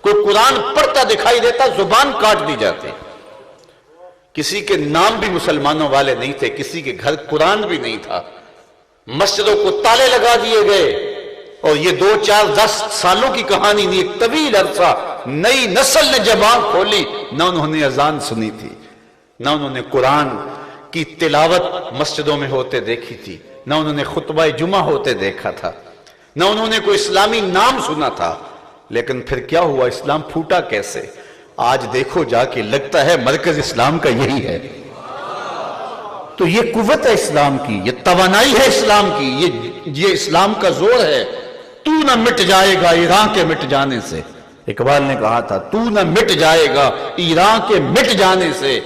کوئی قرآن پڑھتا دکھائی دیتا زبان کاٹ دی جاتی۔ کسی کے نام بھی مسلمانوں والے نہیں تھے، کسی کے گھر قرآن بھی نہیں تھا، مسجدوں کو تالے لگا دیے گئے، اور یہ 2 4 10 سالوں کی کہانی نہیں، ایک طویل عرصہ نئی نسل نے جب آنکھ کھولی، نہ انہوں نے اذان سنی تھی، نہ انہوں نے قرآن کی تلاوت مسجدوں میں ہوتے دیکھی تھی، نہ انہوں نے خطبہ جمعہ ہوتے دیکھا تھا، نہ انہوں نے کوئی اسلامی نام سنا تھا۔ لیکن پھر کیا ہوا، اسلام پھوٹا کیسے؟ آج دیکھو جا کے لگتا ہے مرکز اسلام کا یہی ہے. تو یہ قوت ہے اسلام کی، یہ توانائی ہے اسلام کی، یہ اسلام کا زور ہے. تو نہ مٹ جائے گا ایران کے مٹ جانے سے. اقبال نے کہا تھا تو نہ مٹ جائے گا ایران کے مٹ جانے سے،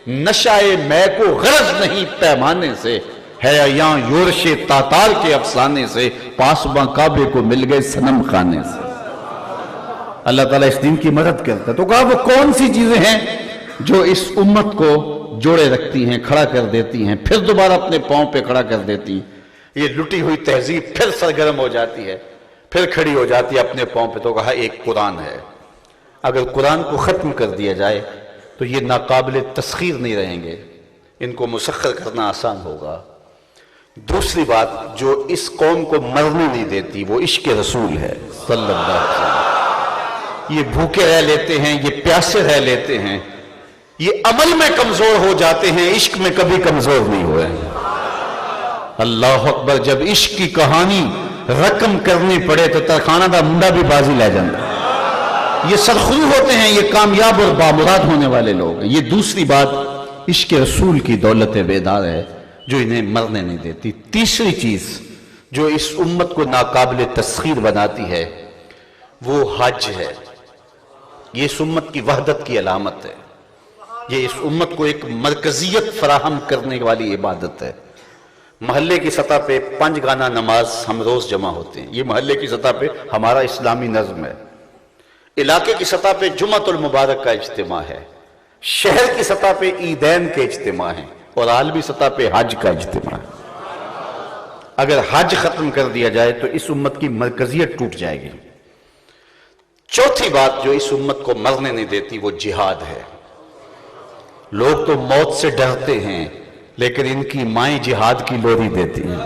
نشائے میں کو غرض نہیں پیمانے سے، ہے یہاں یورش تاتار کے افسانے سے، پاسباں کعبے کو مل گئے صنم خانے سے. اللہ تعالیٰ اس دین کی مدد کرتا ہے. تو کہا وہ کون سی چیزیں ہیں جو اس امت کو جوڑے رکھتی ہیں، کھڑا کر دیتی ہیں، پھر دوبارہ اپنے پاؤں پہ کھڑا کر دیتی ہیں. یہ لٹی ہوئی تہذیب پھر سرگرم ہو جاتی ہے، پھر کھڑی ہو جاتی ہے اپنے پاؤں پہ. تو کہا ایک قرآن ہے. اگر قرآن کو ختم کر دیا جائے تو یہ ناقابل تسخیر نہیں رہیں گے، ان کو مسخر کرنا آسان ہوگا. دوسری بات جو اس قوم کو مرنے نہیں دیتی وہ عشق رسول ہے صلی اللہ علیہ وسلم. یہ بھوکے رہ لیتے ہیں، یہ پیاسے رہ لیتے ہیں، یہ عمل میں کمزور ہو جاتے ہیں، عشق میں کبھی کمزور نہیں ہوئے. اللہ اکبر. جب عشق کی کہانی رقم کرنی پڑے تو ترخانہ دا منڈا بھی بازی لے جاتا. یہ سرخرو ہوتے ہیں، یہ کامیاب اور بامراد ہونے والے لوگ ہیں. یہ دوسری بات عشق رسول کی دولت بیدار ہے جو انہیں مرنے نہیں دیتی. تیسری چیز جو اس امت کو ناقابل تسخیر بناتی ہے وہ حج ہے. یہ اس امت کی وحدت کی علامت ہے. یہ اس امت کو ایک مرکزیت فراہم کرنے والی عبادت ہے. محلے کی سطح پہ 5 گانا نماز ہم روز جمع ہوتے ہیں، یہ محلے کی سطح پہ ہمارا اسلامی نظم ہے. علاقے کی سطح پہ جمعۃ المبارک کا اجتماع ہے، شہر کی سطح پہ عیدین کے اجتماع ہیں، اور عالمی سطح پہ حج کا اجتماع ہے. اگر حج ختم کر دیا جائے تو اس امت کی مرکزیت ٹوٹ جائے گی. چوتھی بات جو اس امت کو مرنے نہیں دیتی وہ جہاد ہے. لوگ تو موت سے ڈرتے ہیں لیکن ان کی مائیں جہاد کی لوری دیتی ہیں.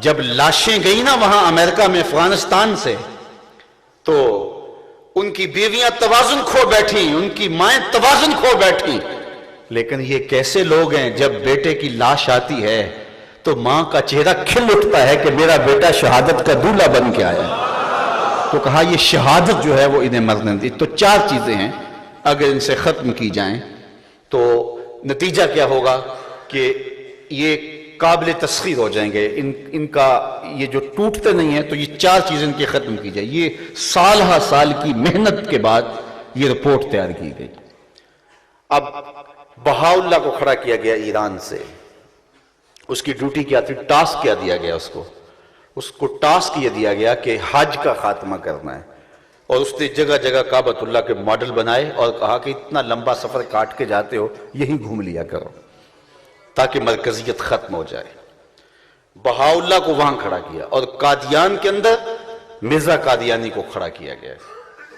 جب لاشیں گئی نا وہاں امریکہ میں افغانستان سے تو ان کی بیویاں توازن کھو بیٹھی، ان کی مائیں توازن کھو بیٹھی. لیکن یہ کیسے لوگ ہیں جب بیٹے کی لاش آتی ہے تو ماں کا چہرہ کھل اٹھتا ہے کہ میرا بیٹا شہادت کا دولہا بن کے آیا. تو کہا یہ شہادت جو ہے وہ انہیں مرنے دی. تو 4 چیزیں ہیں اگر ان سے ختم کی جائیں تو نتیجہ کیا ہوگا کہ یہ قابل تسخیر ہو جائیں گے. ان کا یہ جو ٹوٹتے نہیں ہیں تو یہ 4 چیزیں ان کی ختم کی جائے. یہ سال ہا سال کی محنت کے بعد یہ رپورٹ تیار کی گئی. اب بہاؤاللہ کو کھڑا کیا گیا ایران سے. اس کی ڈیوٹی کیا تھی؟ ٹاسک کیا دیا گیا اس کو ٹاسک یہ دیا گیا کہ حج کا خاتمہ کرنا ہے. اور اس نے جگہ جگہ کعبۃ اللہ کے ماڈل بنائے اور کہا کہ اتنا لمبا سفر کاٹ کے جاتے ہو یہی گھوم لیا کرو تاکہ مرکزیت ختم ہو جائے. بہاؤاللہ کو وہاں کھڑا کیا اور قادیان کے اندر مرزا قادیانی کو کھڑا کیا گیا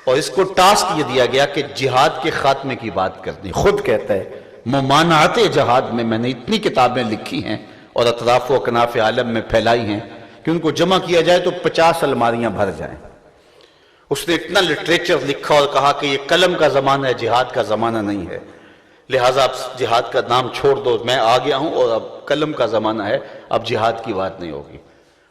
اور اس کو ٹاسک یہ دیا گیا کہ جہاد کے خاتمے کی بات کرنی. خود کہتا ہے ممانعت جہاد میں نے اتنی کتابیں لکھی ہیں اور اطراف و اکناف عالم میں پھیلائی ہیں کہ ان کو جمع کیا جائے تو 50 الماریاں بھر جائیں. اس نے اتنا لٹریچر لکھا اور کہا کہ یہ قلم کا زمانہ ہے، جہاد کا زمانہ نہیں ہے، لہٰذا اب جہاد کا نام چھوڑ دو، میں آ گیا ہوں اور اب قلم کا زمانہ ہے، اب جہاد کی بات نہیں ہوگی.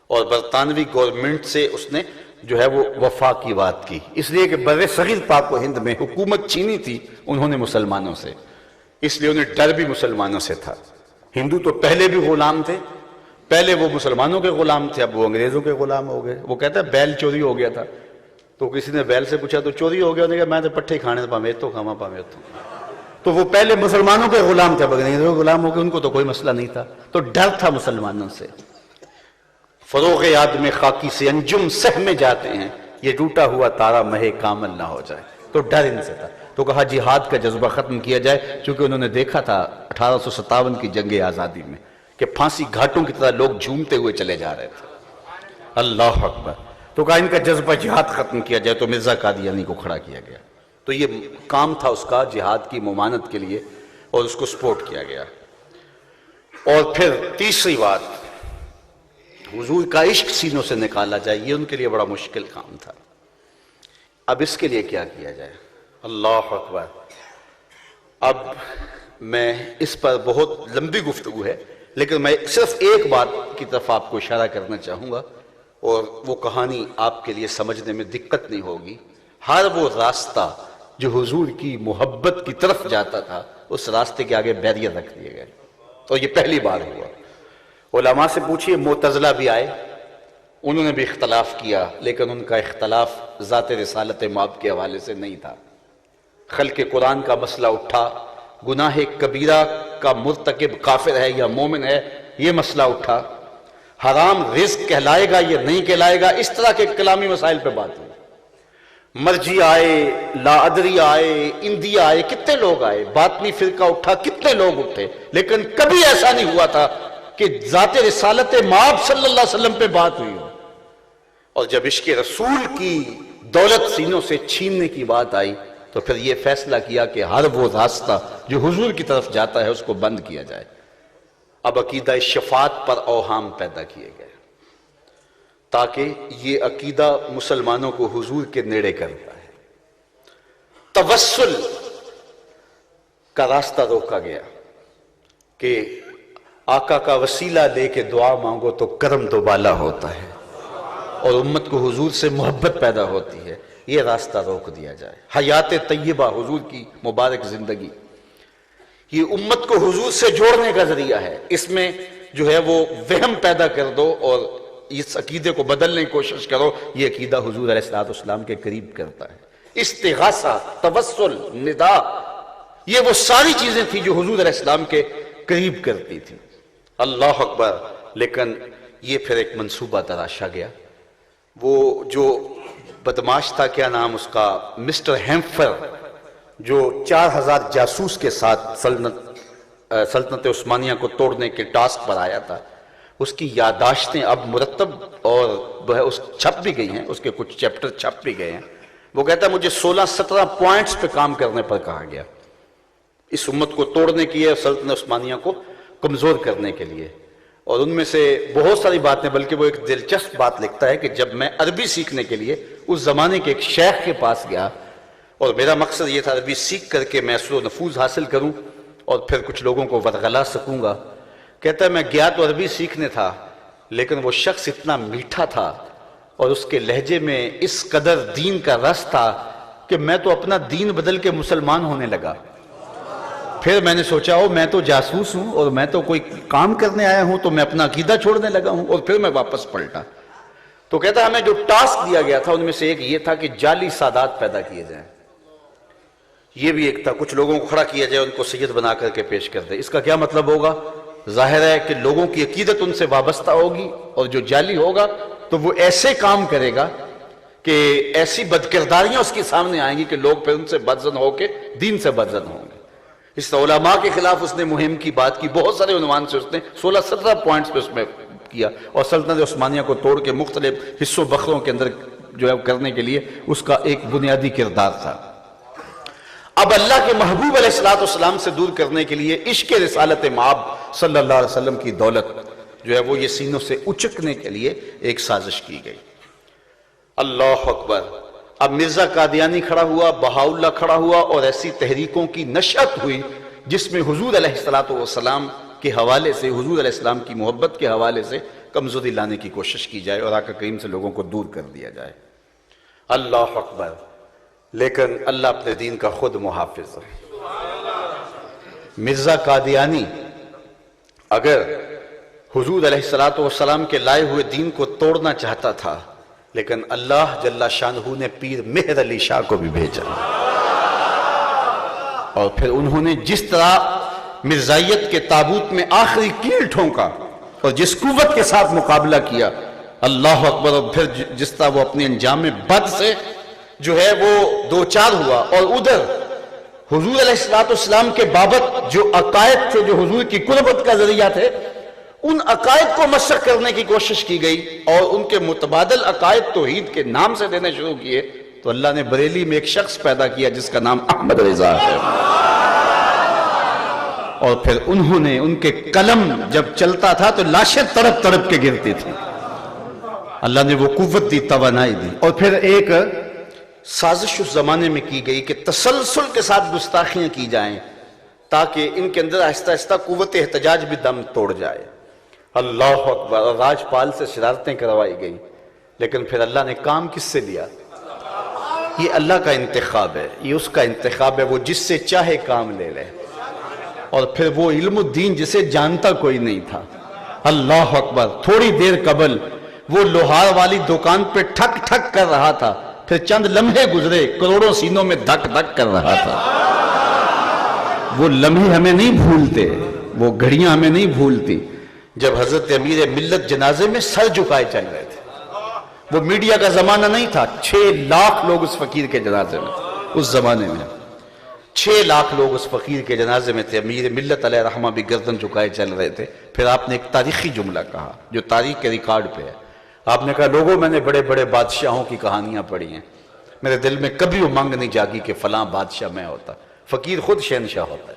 اور برطانوی گورنمنٹ سے اس نے جو ہے وہ وفا کی بات کی، اس لیے کہ بر صغیر پاک و ہند میں حکومت چینی تھی انہوں نے مسلمانوں سے، اس لیے انہیں ڈر بھی مسلمانوں سے تھا. ہندو تو پہلے بھی غلام تھے، پہلے وہ مسلمانوں کے غلام تھے، اب وہ انگریزوں کے غلام ہو گئے. وہ کہتا ہے بیل چوری ہو گیا تھا تو کسی نے بیل سے پوچھا تو چوری ہو گیا، انہوں نے کہا میں تو پٹھے کھانے پامیتو کھاما پامیتو. تو وہ پہلے مسلمانوں کے غلام تھے، اب انگریزوں کے غلام ہو گئے، ان کو تو کوئی مسئلہ نہیں تھا. تو ڈر تھا مسلمانوں سے. فروغ یاد میں خاکی سے انجم سہ میں جاتے ہیں، یہ ٹوٹا ہوا تارا مہے کامل نہ ہو جائے. تو ڈر ان سے تھا. تو کہا جہاد کا جذبہ ختم کیا جائے، چونکہ انہوں نے دیکھا تھا 1857 کی جنگ آزادی میں کہ پھانسی گھاٹوں کی طرح لوگ جھومتے ہوئے چلے جا رہے تھے. اللہ اکبر. تو کہا ان کا جذبہ جہاد ختم کیا جائے، تو مرزا قادیانی کو کھڑا کیا گیا. تو یہ کام تھا اس کا جہاد کی ممانعت کے لیے اور اس کو سپورٹ کیا گیا. اور پھر تیسری بات حضور کا عشق سینوں سے نکالا جائے، یہ ان کے لیے بڑا مشکل کام تھا. اب اس کے لیے کیا کیا جائے؟ اللہ اکبر. اب میں اس پر بہت لمبی گفتگو ہے لیکن میں صرف ایک بات کی طرف آپ کو اشارہ کرنا چاہوں گا اور وہ کہانی آپ کے لیے سمجھنے میں دقت نہیں ہوگی. ہر وہ راستہ جو حضور کی محبت کی طرف جاتا تھا اس راستے کے آگے بیریئر رکھ دیے گئے. اور یہ پہلی بار ہوا. علماء سے پوچھئے، معتزلہ بھی آئے، انہوں نے بھی اختلاف کیا، لیکن ان کا اختلاف ذات رسالت مآب کے حوالے سے نہیں تھا. خلق قرآن کا مسئلہ اٹھا، گناہ کبیرہ کا مرتکب کافر ہے یا مومن ہے یہ مسئلہ اٹھا، حرام رزق کہلائے گا یا نہیں کہلائے گا، اس طرح کے کلامی مسائل پہ بات ہوئی. مرجی آئے، لا ادری آئے، اندیا آئے، کتنے لوگ آئے، باطنی فرقہ اٹھا، کتنے لوگ اٹھے، لیکن کبھی ایسا نہیں ہوا تھا کہ ذات رسالت مآب صلی اللہ علیہ وسلم پہ بات ہوئی ہو. اور جب عشق رسول کی دولت سینوں سے چھیننے کی بات آئی تو پھر یہ فیصلہ کیا کہ ہر وہ راستہ جو حضور کی طرف جاتا ہے اس کو بند کیا جائے. اب عقیدہ شفاعت پر اوہام پیدا کیے گئے تاکہ یہ عقیدہ مسلمانوں کو حضور کے نیڑے کرتا ہے. توسل کا راستہ روکا گیا کہ آقا کا وسیلہ لے کے دعا مانگو تو کرم دوبالا ہوتا ہے اور امت کو حضور سے محبت پیدا ہوتی ہے، یہ راستہ روک دیا جائے. حیات طیبہ، حضور کی مبارک زندگی، یہ امت کو حضور سے جوڑنے کا ذریعہ ہے. اس میں جو ہے وہ وہم پیدا کر دو اور اس عقیدے کو بدلنے کی کوشش کرو، یہ عقیدہ حضور علیہ السلام کے قریب کرتا ہے. استغاثہ، توسل، ندا، یہ وہ ساری چیزیں تھیں جو حضور علیہ السلام کے قریب کرتی تھیں. اللہ اکبر. لیکن یہ پھر ایک منصوبہ تراشا گیا. وہ جو بدماش تھا، کیا نام اس کا، مسٹر ہیمفر، جو 4000 جاسوس کے ساتھ سلطنت عثمانیہ کو توڑنے کے ٹاسک پر آیا تھا، اس کی یادداشتیں اب مرتب اور اس چھپ بھی گئی ہیں، اس کے کچھ چیپٹر چھپ بھی گئے ہیں. وہ کہتا ہے مجھے 16-17 پوائنٹس پہ کام کرنے پر کہا گیا اس امت کو توڑنے کی ہے، سلطنت عثمانیہ کو کمزور کرنے کے لیے. اور ان میں سے بہت ساری باتیں، بلکہ وہ ایک دلچسپ بات لکھتا ہے کہ جب میں عربی سیکھنے کے لیے اس زمانے کے ایک شیخ کے پاس گیا اور میرا مقصد یہ تھا عربی سیکھ کر کے میں اثر و نفوذ حاصل کروں اور پھر کچھ لوگوں کو ورغلا سکوں گا. کہتا ہے میں گیا تو عربی سیکھنے تھا، لیکن وہ شخص اتنا میٹھا تھا اور اس کے لہجے میں اس قدر دین کا رس تھا کہ میں تو اپنا دین بدل کے مسلمان ہونے لگا. پھر میں نے سوچا میں تو جاسوس ہوں اور میں تو کوئی کام کرنے آیا ہوں، تو میں اپنا عقیدہ چھوڑنے لگا ہوں، اور پھر میں واپس پلٹا. تو کہتا ہے ہمیں جو ٹاسک دیا گیا تھا ان میں سے ایک یہ تھا کہ جعلی سادات پیدا کیے جائیں. یہ بھی ایک تھا، کچھ لوگوں کو کھڑا کیا جائے، ان کو سید بنا کر کے پیش کر دے. اس کا کیا مطلب ہوگا؟ ظاہر ہے کہ لوگوں کی عقیدت ان سے وابستہ ہوگی، اور جو جعلی ہوگا تو وہ ایسے کام کرے گا کہ ایسی بدکرداریاں اس کے سامنے آئیں گی کہ لوگ پھر ان سے بدزن ہو کے دین سے بدزن ہوں گے. اس علماء کے خلاف اس نے مہم کی بات کی، بہت سارے عنوان سے اس نے 16-17 پوائنٹس پہ اس میں کیا، اور سلطنت عثمانیہ کو توڑ کے مختلف حصوں بخروں کے اندر جو ہے کرنے کے لیے اس کا ایک بنیادی کردار تھا. اب اللہ کے محبوب علیہ السلام سے دور کرنے کے لیے عشق رسالت مآب صلی اللہ علیہ وسلم کی دولت جو ہے وہ یہ سینوں سے اچکنے کے لیے ایک سازش کی گئی. اللہ اکبر. اب مرزا قادیانی کھڑا ہوا، بہاؤاللہ کھڑا ہوا، اور ایسی تحریکوں کی نشأت ہوئی جس میں حضور علیہ السلام کے حوالے سے، حضور علیہ السلام کی محبت کے حوالے سے کمزوری لانے کی کوشش کی جائے اور آقا کریم سے لوگوں کو دور کر دیا جائے. اللہ اکبر. لیکن اللہ اپنے دین کا خود محافظ ہے. مرزا قادیانی اگر حضور علیہ السلام کے لائے ہوئے دین کو توڑنا چاہتا تھا، لیکن اللہ جل شانہ نے پیر مہر علی شاہ کو بھی بھیجا، اور پھر انہوں نے جس طرح مرزائیت کے تابوت میں آخری کیل ٹھونکا اور جس قوت کے ساتھ مقابلہ کیا، اللہ اکبر. اور پھر جس طرح وہ اپنے انجام بد سے جو ہے وہ دوچار ہوا، اور ادھر حضور علیہ السلام کے بابت جو عقائد تھے جو حضور کی قربت کا ذریعہ تھے، ان عقائد کو مشق کرنے کی کوشش کی گئی اور ان کے متبادل عقائد توحید کے نام سے دینے شروع کیے. تو اللہ نے بریلی میں ایک شخص پیدا کیا جس کا نام احمد رضا ہے، اور پھر انہوں نے، ان کے قلم جب چلتا تھا تو لاشیں تڑپ تڑپ کے گرتی تھی. اللہ نے وہ قوت دی، توانائی دی. اور پھر ایک سازش اس زمانے میں کی گئی کہ تسلسل کے ساتھ گستاخیاں کی جائیں تاکہ ان کے اندر آہستہ آہستہ قوت احتجاج بھی دم توڑ جائے. اللہ اکبر. اور راجپال سے شرارتیں کروائی گئی، لیکن پھر اللہ نے کام کس سے لیا؟ یہ اللہ کا انتخاب ہے، یہ اس کا انتخاب ہے، وہ جس سے چاہے کام لے لے۔ اور پھر وہ علم الدین جسے جانتا کوئی نہیں تھا، اللہ اکبر، تھوڑی دیر قبل وہ لوہار والی دکان پہ ٹھک ٹھک کر رہا تھا، پھر چند لمحے گزرے کروڑوں سینوں میں دھک دھک کر رہا تھا۔ وہ لمحے ہمیں نہیں بھولتے، وہ گھڑیاں ہمیں نہیں بھولتی جب حضرت امیر ملت جنازے میں سر جھکائے چل رہے تھے۔ وہ میڈیا کا زمانہ نہیں تھا، 6 لاکھ لوگ اس فقیر کے جنازے میں، اس زمانے میں 6 لاکھ لوگ اس فقیر کے جنازے میں تھے، امیر ملت علیہ رحمہ بھی گردن جھکائے چل رہے تھے۔ پھر آپ نے ایک تاریخی جملہ کہا جو تاریخ کے ریکارڈ پہ ہے، آپ نے کہا لوگوں میں نے بڑے بڑے بادشاہوں کی کہانیاں پڑھی ہیں، میرے دل میں کبھی وہ مانگ نہیں جاگی کہ فلاں بادشاہ میں ہوتا، فقیر خود شہنشاہ ہوتا ہے۔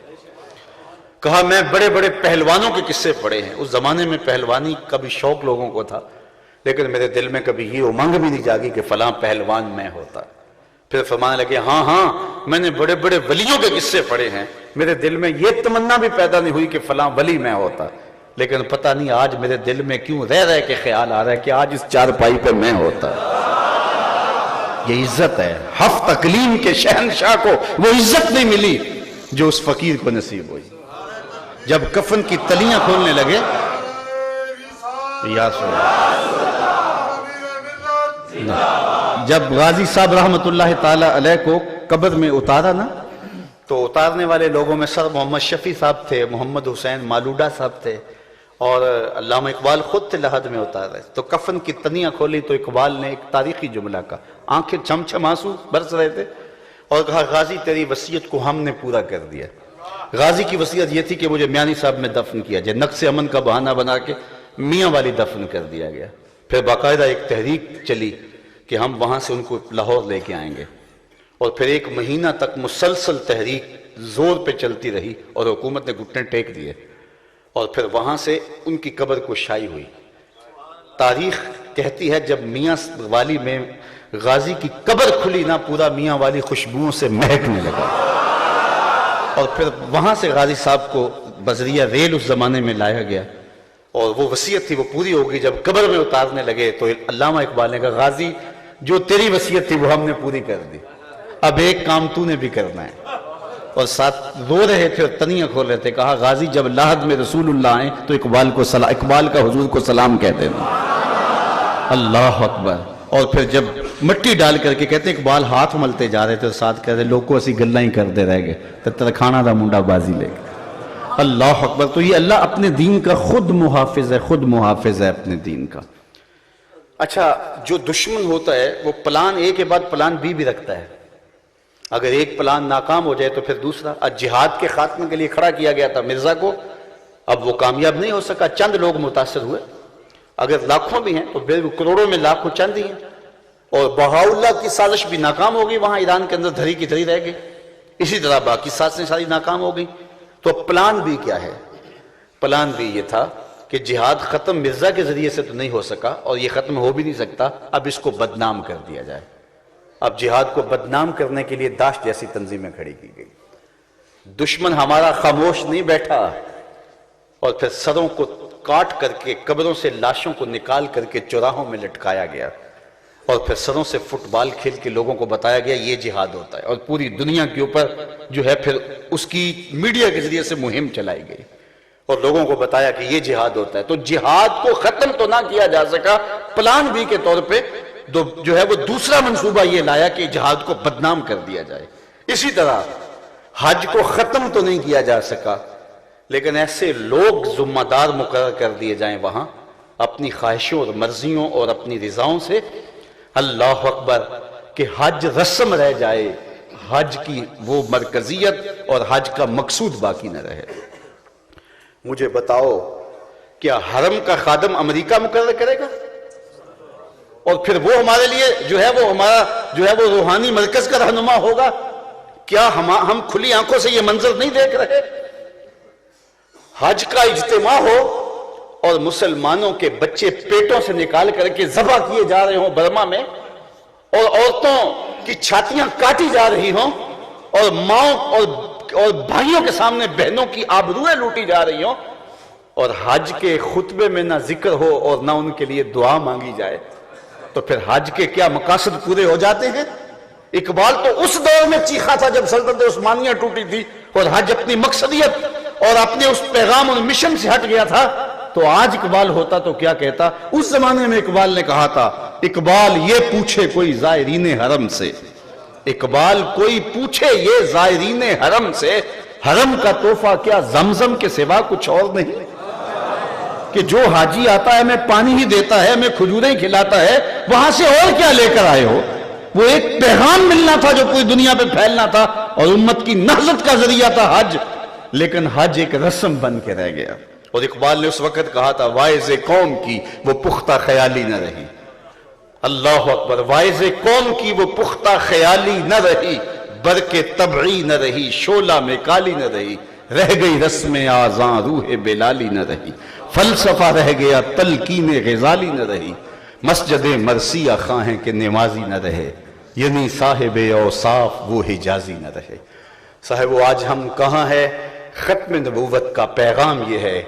کہا میں بڑے بڑے پہلوانوں کے قصے پڑھے ہیں، اس زمانے میں پہلوانی کا بھی شوق لوگوں کو تھا، لیکن میرے دل میں کبھی یہ امنگ بھی نہیں جاگی کہ فلاں پہلوان میں ہوتا۔ پھر فرمانے لگے ہاں ہاں میں نے بڑے بڑے ولیوں کے قصے پڑھے ہیں، میرے دل میں یہ تمنا بھی پیدا نہیں ہوئی کہ فلاں ولی میں ہوتا، لیکن پتہ نہیں آج میرے دل میں کیوں رہ کے خیال آ رہا ہے کہ آج اس چارپائی پہ میں ہوتا۔ یہ عزت ہے، ہفت اقلیم کے شہنشاہ کو وہ عزت نہیں ملی جو اس فقیر کو نصیب ہوئی۔ جب کفن کی تلیاں کھولنے لگے، یا جب غازی صاحب رحمت اللہ تعالی علیہ کو قبر میں اتارا نا، تو اتارنے والے لوگوں میں سر محمد شفیع صاحب تھے، محمد حسین مالوڈا صاحب تھے، اور علامہ اقبال خود تھے لحد میں اتار رہے۔ تو کفن کی تنیاں کھولی تو اقبال نے ایک تاریخی جملہ کہا، آنکھیں چھم چھم آنسو برس رہے تھے، اور کہا غازی تیری وصیت کو ہم نے پورا کر دیا۔ غازی کی وصیت یہ تھی کہ مجھے میانی صاحب میں دفن کیا جائے، نقص امن کا بہانہ بنا کے میاں والی دفن کر دیا گیا۔ پھر باقاعدہ ایک تحریک چلی کہ ہم وہاں سے ان کو لاہور لے کے آئیں گے، اور پھر 1 مہینہ تک مسلسل تحریک زور پہ چلتی رہی اور حکومت نے گھٹنے ٹیک دیے، اور پھر وہاں سے ان کی قبر کشائی ہوئی۔ تاریخ کہتی ہے جب میاں والی میں غازی کی قبر کھلی نا، پورا میاں والی خوشبوؤں سے مہکنے لگا، اور پھر وہاں سے غازی صاحب کو بذریعہ ریل اس زمانے میں لایا گیا، اور وہ وصیت تھی وہ پوری ہو گئی۔ جب قبر میں اتارنے لگے تو علامہ اقبال نے کہا غازی جو تیری وصیت تھی وہ ہم نے پوری کر دی، اب ایک کام تو نے بھی کرنا ہے۔ اور ساتھ رو رہے تھے اور تنیاں کھول رہے تھے، کہا غازی جب لاحد میں رسول اللہ آئیں تو اقبال کا حضور کو سلام کہہ دینا۔ اللہ اکبر۔ اور پھر جب مٹی ڈال کر کے کہتے ہیں اقبال ہاتھ ملتے جا رہے تھے اور ساتھ کہہ رہے لوگ کو اسی گلہ ہی کردے رہ گئے تو ترکھانا دا منڈا بازی لے گئے۔ اللہ اکبر۔ تو یہ اللہ اپنے دین کا خود محافظ ہے، خود محافظ ہے اپنے دین کا۔ اچھا، جو دشمن ہوتا ہے وہ پلان اے کے بعد پلان بی بھی رکھتا ہے، اگر ایک پلان ناکام ہو جائے تو پھر دوسرا۔ آج جہاد کے خاتمے کے لیے کھڑا کیا گیا تھا مرزا کو، اب وہ کامیاب نہیں ہو سکا، چند لوگ متاثر ہوئے، اگر لاکھوں بھی ہیں تو کروڑوں میں لاکھوں چند ہی ہیں، اور بہاؤلہ کی سازش بھی ناکام ہو گئی، وہاں ایران کے اندر دھری کی دھری رہ گئی، اسی طرح باقی سازشیں ساری ناکام ہو گئی۔ تو پلان بھی کیا ہے؟ پلان بھی یہ تھا کہ جہاد ختم مرزا کے ذریعے سے تو نہیں ہو سکا، اور یہ ختم ہو بھی نہیں سکتا، اب اس کو بدنام کر دیا جائے۔ اب جہاد کو بدنام کرنے کے لیے داعش جیسی تنظیمیں کھڑی کی گئی۔ دشمن ہمارا خاموش نہیں بیٹھا، اور پھر سروں کو کاٹ کر کے قبروں سے لاشوں کو نکال کر کے چوراہوں میں لٹکایا گیا، اور پھر سروں سے فٹ بال کھیل کے لوگوں کو بتایا گیا یہ جہاد ہوتا ہے، اور پوری دنیا کے اوپر جو ہے پھر اس کی میڈیا کے ذریعے سے مہم چلائی گئی، اور لوگوں کو بتایا کہ یہ جہاد ہوتا ہے۔ تو جہاد کو ختم تو نہ کیا جا سکا، پلان بی کے طور پہ جو ہے وہ دوسرا منصوبہ یہ لایا کہ جہاد کو بدنام کر دیا جائے۔ اسی طرح حج کو ختم تو نہیں کیا جا سکا، لیکن ایسے لوگ ذمہ دار مقرر کر دیے جائیں وہاں اپنی خواہشوں اور مرضیوں اور اپنی رضاؤں سے، اللہ اکبر، کہ حج رسم رہ جائے، حج کی وہ مرکزیت اور حج کا مقصود باقی نہ رہے۔ مجھے بتاؤ کیا حرم کا خادم امریکہ مقرر کرے گا؟ اور پھر وہ ہمارے لیے وہ ہمارا وہ روحانی مرکز کا رہنما ہوگا؟ کیا ہم کھلی آنکھوں سے یہ منظر نہیں دیکھ رہے؟ حج کا اجتماع ہو اور مسلمانوں کے بچے پیٹوں سے نکال کر کے ذبح کیے جا رہے ہوں برما میں، اور عورتوں کی چھاتیاں کاٹی جا رہی ہوں، اور ماؤں اور بھائیوں کے سامنے بہنوں کی آبروئیں لوٹی جا رہی ہوں، اور حج کے خطبے میں نہ ذکر ہو اور نہ ان کے لیے دعا مانگی جائے، تو پھر حج کے کیا مقاصد پورے ہو جاتے ہیں؟ اقبال تو اس دور میں چیخا تھا جب سلطنت عثمانیہ ٹوٹی تھی اور حج اپنی مقصدیت اور اپنے اس پیغام اور مشن سے ہٹ گیا تھا، تو آج اقبال ہوتا تو کیا کہتا؟ اس زمانے میں اقبال نے کہا تھا، اقبال یہ پوچھے کوئی زائرین حرم سے، اقبال کوئی پوچھے یہ زائرین حرم سے، حرم کا تحفہ کیا زمزم کے سوا کچھ اور نہیں؟ کہ جو حاجی آتا ہے میں پانی ہی دیتا ہے، میں کھجوریں کھلاتا ہے، وہاں سے اور کیا لے کر آئے ہو؟ وہ ایک پیغام ملنا تھا جو پوری دنیا پہ پھیلنا تھا، اور امت کی نہضت کا ذریعہ تھا حج، لیکن حج ایک رسم بن کے رہ گیا۔ اور اقبال نے اس وقت کہا تھا، واعظ قوم کی وہ پختہ خیالی نہ رہی، اللہ اکبر، واعظ قوم کی وہ پختہ خیالی نہ رہی، برق طبعی نہ رہی، شعلہ میں کالی نہ رہی، رہ گئی رسم آذاں روح بلالی نہ رہی، فلسفہ رہ گیا تلقین غزالی نہ رہی، مسجد مرثیہ خواہیں کہ نمازی نہ رہے، یعنی صاحب اوصاف وہ حجازی نہ رہے۔ صاحب آج ہم کہاں ہے؟ ختم نبوت کا پیغام یہ ہے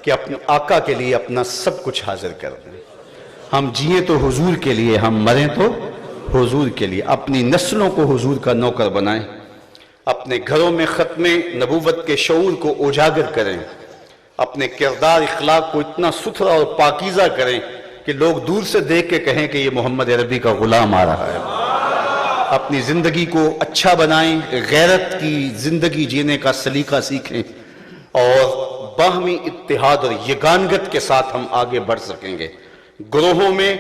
کہ اپنے آقا کے لیے اپنا سب کچھ حاضر کر دیں۔ ہم جئیں تو حضور کے لیے، ہم مریں تو حضور کے لیے، اپنی نسلوں کو حضور کا نوکر بنائیں، اپنے گھروں میں ختم نبوت کے شعور کو اجاگر کریں، اپنے کردار اخلاق کو اتنا ستھرا اور پاکیزہ کریں کہ لوگ دور سے دیکھ کے کہیں کہ یہ محمد عربی کا غلام آ رہا ہے۔ اپنی زندگی کو اچھا بنائیں، غیرت کی زندگی جینے کا سلیقہ سیکھیں، اور باہمی اتحاد اور یگانگت کے ساتھ ہم آگے بڑھ سکیں گے۔ گروہوں میں،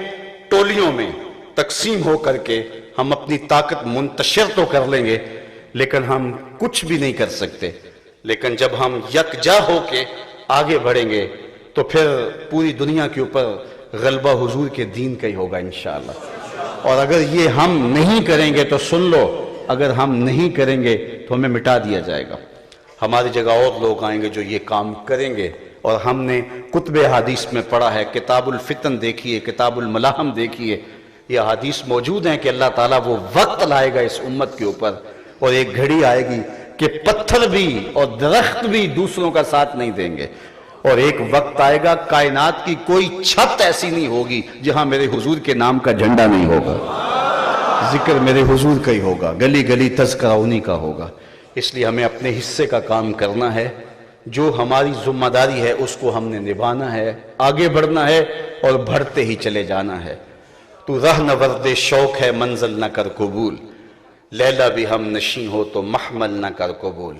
ٹولیوں میں تقسیم ہو کر کے ہم اپنی طاقت منتشر تو کر لیں گے، لیکن ہم کچھ بھی نہیں کر سکتے۔ لیکن جب ہم یکجا ہو کے آگے بڑھیں گے تو پھر پوری دنیا کے اوپر غلبہ حضور کے دین کا ہی ہوگا انشاءاللہ۔ اور اگر یہ ہم نہیں کریں گے تو سن لو، اگر ہم نہیں کریں گے تو ہمیں مٹا دیا جائے گا، ہماری جگہ اور لوگ آئیں گے جو یہ کام کریں گے۔ اور ہم نے کتب حدیث میں پڑھا ہے، کتاب الفتن دیکھیے، کتاب الملاحم دیکھیے، یہ حدیث موجود ہیں کہ اللہ تعالیٰ وہ وقت لائے گا اس امت کے اوپر، اور ایک گھڑی آئے گی کہ پتھر بھی اور درخت بھی دوسروں کا ساتھ نہیں دیں گے، اور ایک وقت آئے گا کائنات کی کوئی چھت ایسی نہیں ہوگی جہاں میرے حضور کے نام کا جھنڈا نہیں ہوگا، ذکر میرے حضور کا ہی ہوگا، گلی گلی تذکرہ انہی کا ہوگا۔ اس لیے ہمیں اپنے حصے کا کام کرنا ہے، جو ہماری ذمہ داری ہے اس کو ہم نے نبھانا ہے، آگے بڑھنا ہے اور بڑھتے ہی چلے جانا ہے۔ تو رہ نہ ورد شوق ہے منزل نہ کر قبول، لیلا بھی ہم نشیں ہو تو محمل نہ کر قبول۔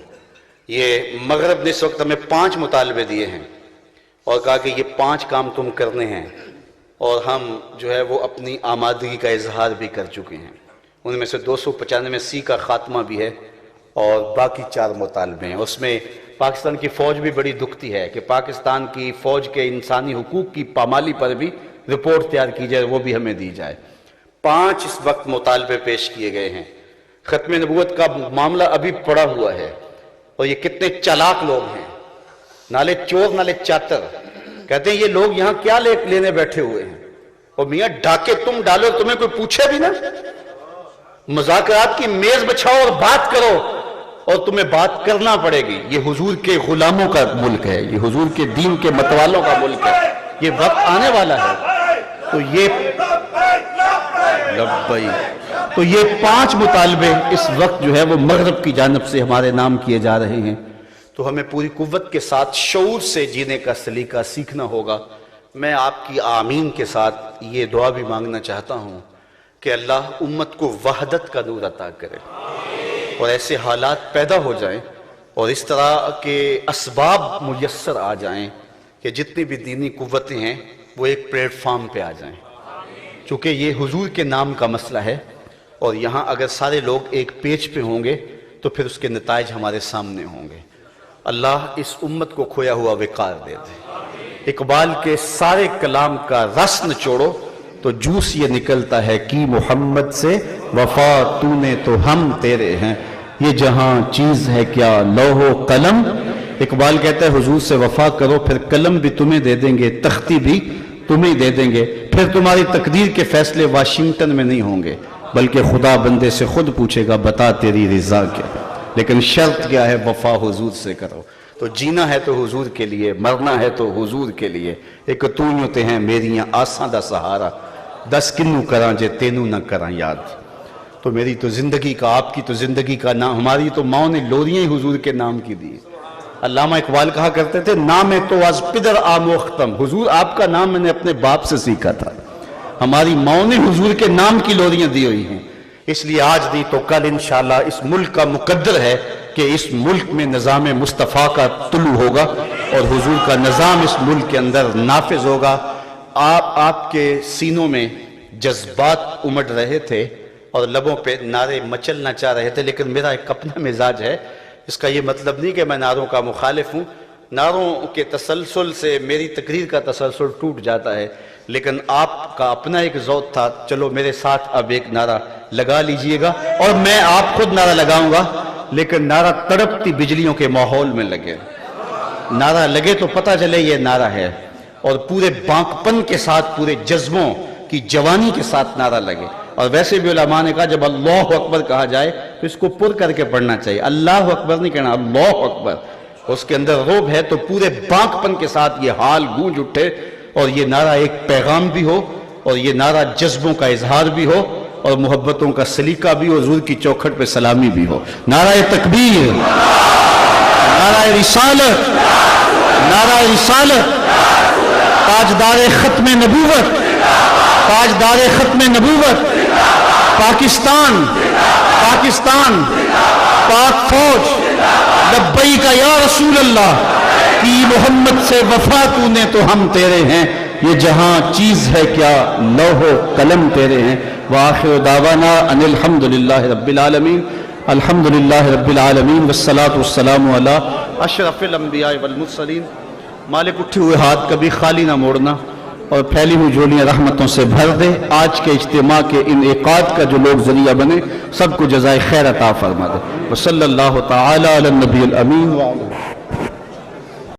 یہ مغرب نے اس وقت ہمیں 5 مطالبے دیے ہیں اور کہا کہ یہ 5 کام تم کرنے ہیں، اور ہم جو ہے وہ اپنی آمادگی کا اظہار بھی کر چکے ہیں۔ ان میں سے 295 کا خاتمہ بھی ہے اور باقی 4 مطالبے ہیں۔ اس میں پاکستان کی فوج بھی بڑی دکھتی ہے کہ پاکستان کی فوج کے انسانی حقوق کی پامالی پر بھی رپورٹ تیار کی جائے، وہ بھی ہمیں دی جائے۔ 5 اس وقت مطالبے پیش کیے گئے ہیں۔ ختم نبوت کا معاملہ ابھی پڑا ہوا ہے، اور یہ کتنے چالاک لوگ ہیں، نالے چور نالے چاتر، کہتے ہیں یہ لوگ یہاں کیا لینے بیٹھے ہوئے ہیں، اور میاں ڈاکے تم ڈالو، تمہیں کوئی پوچھے بھی نا، مذاکرات کی میز بچھاؤ اور بات کرو، اور تمہیں بات کرنا پڑے گی۔ یہ حضور کے غلاموں کا ملک ہے، یہ حضور کے دین کے متوالوں کا ملک ہے، یہ وقت آنے والا ہے۔ تو یہ لبئی، تو یہ 5 مطالبے اس وقت جو ہے وہ مغرب کی جانب سے ہمارے نام کیے جا رہے ہیں، تو ہمیں پوری قوت کے ساتھ شعور سے جینے کا سلیقہ سیکھنا ہوگا۔ میں آپ کی آمین کے ساتھ یہ دعا بھی مانگنا چاہتا ہوں کہ اللہ امت کو وحدت کا نور عطا کرے، اور ایسے حالات پیدا ہو جائیں اور اس طرح کے اسباب میسر آ جائیں کہ جتنی بھی دینی قوتیں ہیں وہ ایک پلیٹ فارم پہ آ جائیں، چونکہ یہ حضور کے نام کا مسئلہ ہے، اور یہاں اگر سارے لوگ ایک پیج پہ ہوں گے تو پھر اس کے نتائج ہمارے سامنے ہوں گے۔ اللہ اس امت کو کھویا ہوا وقار دے دے۔ اقبال کے سارے کلام کا رس نچوڑو تو جوس یہ نکلتا ہے کہ محمد سے وفا تو نے تو ہم تیرے ہیں، یہ جہاں چیز ہے کیا لوح و قلم۔ اقبال کہتا ہے حضور سے وفا کرو، پھر قلم بھی تمہیں دے دیں گے، تختی بھی تمہیں دے دیں گے، پھر تمہاری تقدیر کے فیصلے واشنگٹن میں نہیں ہوں گے، بلکہ خدا بندے سے خود پوچھے گا بتا تیری رضا کیا۔ لیکن شرط کیا ہے؟ وفا حضور سے کرو۔ تو جینا ہے تو حضور کے لیے، مرنا ہے تو حضور کے لیے۔ ایک تو یوں تے ہیں میریاں آساں دا سہارا، 10 کنوں کراں جے تینوں نہ کراں یاد۔ تو میری تو زندگی کا، آپ کی تو زندگی کا نام، ہماری تو ماؤں نے لوریاں ہی حضور کے نام کی دی۔ علامہ اقبال کہا کرتے تھے نام تو از پدر آموختم، حضور آپ کا نام میں نے اپنے باپ سے سیکھا تھا، ہماری ماؤں نے حضور کے نام کی لوریاں دی ہوئی ہیں، اس لیے آج نہیں تو کل انشاءاللہ اس ملک کا مقدر ہے کہ اس ملک میں نظام مصطفیٰ کا طلوع ہوگا اور حضور کا نظام اس ملک کے اندر نافذ ہوگا۔ آپ کے سینوں میں جذبات امڑ رہے تھے اور لبوں پہ نعرے مچلنا چاہ رہے تھے، لیکن میرا ایک اپنا مزاج ہے، اس کا یہ مطلب نہیں کہ میں نعروں کا مخالف ہوں، نعروں کے تسلسل سے میری تقریر کا تسلسل ٹوٹ جاتا ہے، لیکن آپ کا اپنا ایک ذوق تھا، چلو میرے ساتھ اب ایک نعرہ لگا لیجئے گا، اور میں آپ خود نعرہ لگاؤں گا، لیکن نعرہ تڑپتی بجلیوں کے ماحول میں لگے، نعرہ لگے تو پتہ چلے یہ نعرہ ہے، اور پورے بانکپن کے ساتھ، پورے جذبوں کی جوانی کے ساتھ نعرہ لگے۔ اور ویسے بھی علماء نے کہا جب اللہ اکبر کہا جائے تو اس کو پر کر کے پڑھنا چاہیے، اللہ اکبر نہیں کہنا، اللہ اکبر، اس کے اندر روب ہے تو پورے بانکپن کے ساتھ یہ حال گونج اٹھے، اور یہ نعرہ ایک پیغام بھی ہو، اور یہ نعرہ جذبوں کا اظہار بھی ہو، اور محبتوں کا سلیقہ بھی ہو، حضور کی چوکھٹ پہ سلامی بھی ہو۔ نعرہ تکبیر، نعرہ رسالت، نعرہ رسالت، تاجدار ختم نبوت، تاجدار ختم نبوت، پاکستان، پاکستان، پاک فوج، لبیک یا رسول اللہ، کی محمد سے وفا تو نے تو ہم تیرے ہیں، یہ جہاں چیز ہے کیا لوح و قلم تیرے ہیں۔ وآخر دعوانا ان الحمدللہ رب العالمین، الحمدللہ رب العالمین، والصلاة والسلام علی اشرف الانبیاء والمرسلین۔ مالک اٹھے ہوئے ہاتھ کبھی خالی نہ موڑنا، اور پھیلی ہوئی جھولیاں رحمتوں سے بھر دے۔ آج کے اجتماع کے انعقاد کا جو لوگ ذریعہ بنے، سب کو جزائے خیر عطا فرما دے۔ وصلی اللہ تعالی علی النبی الامین وعلی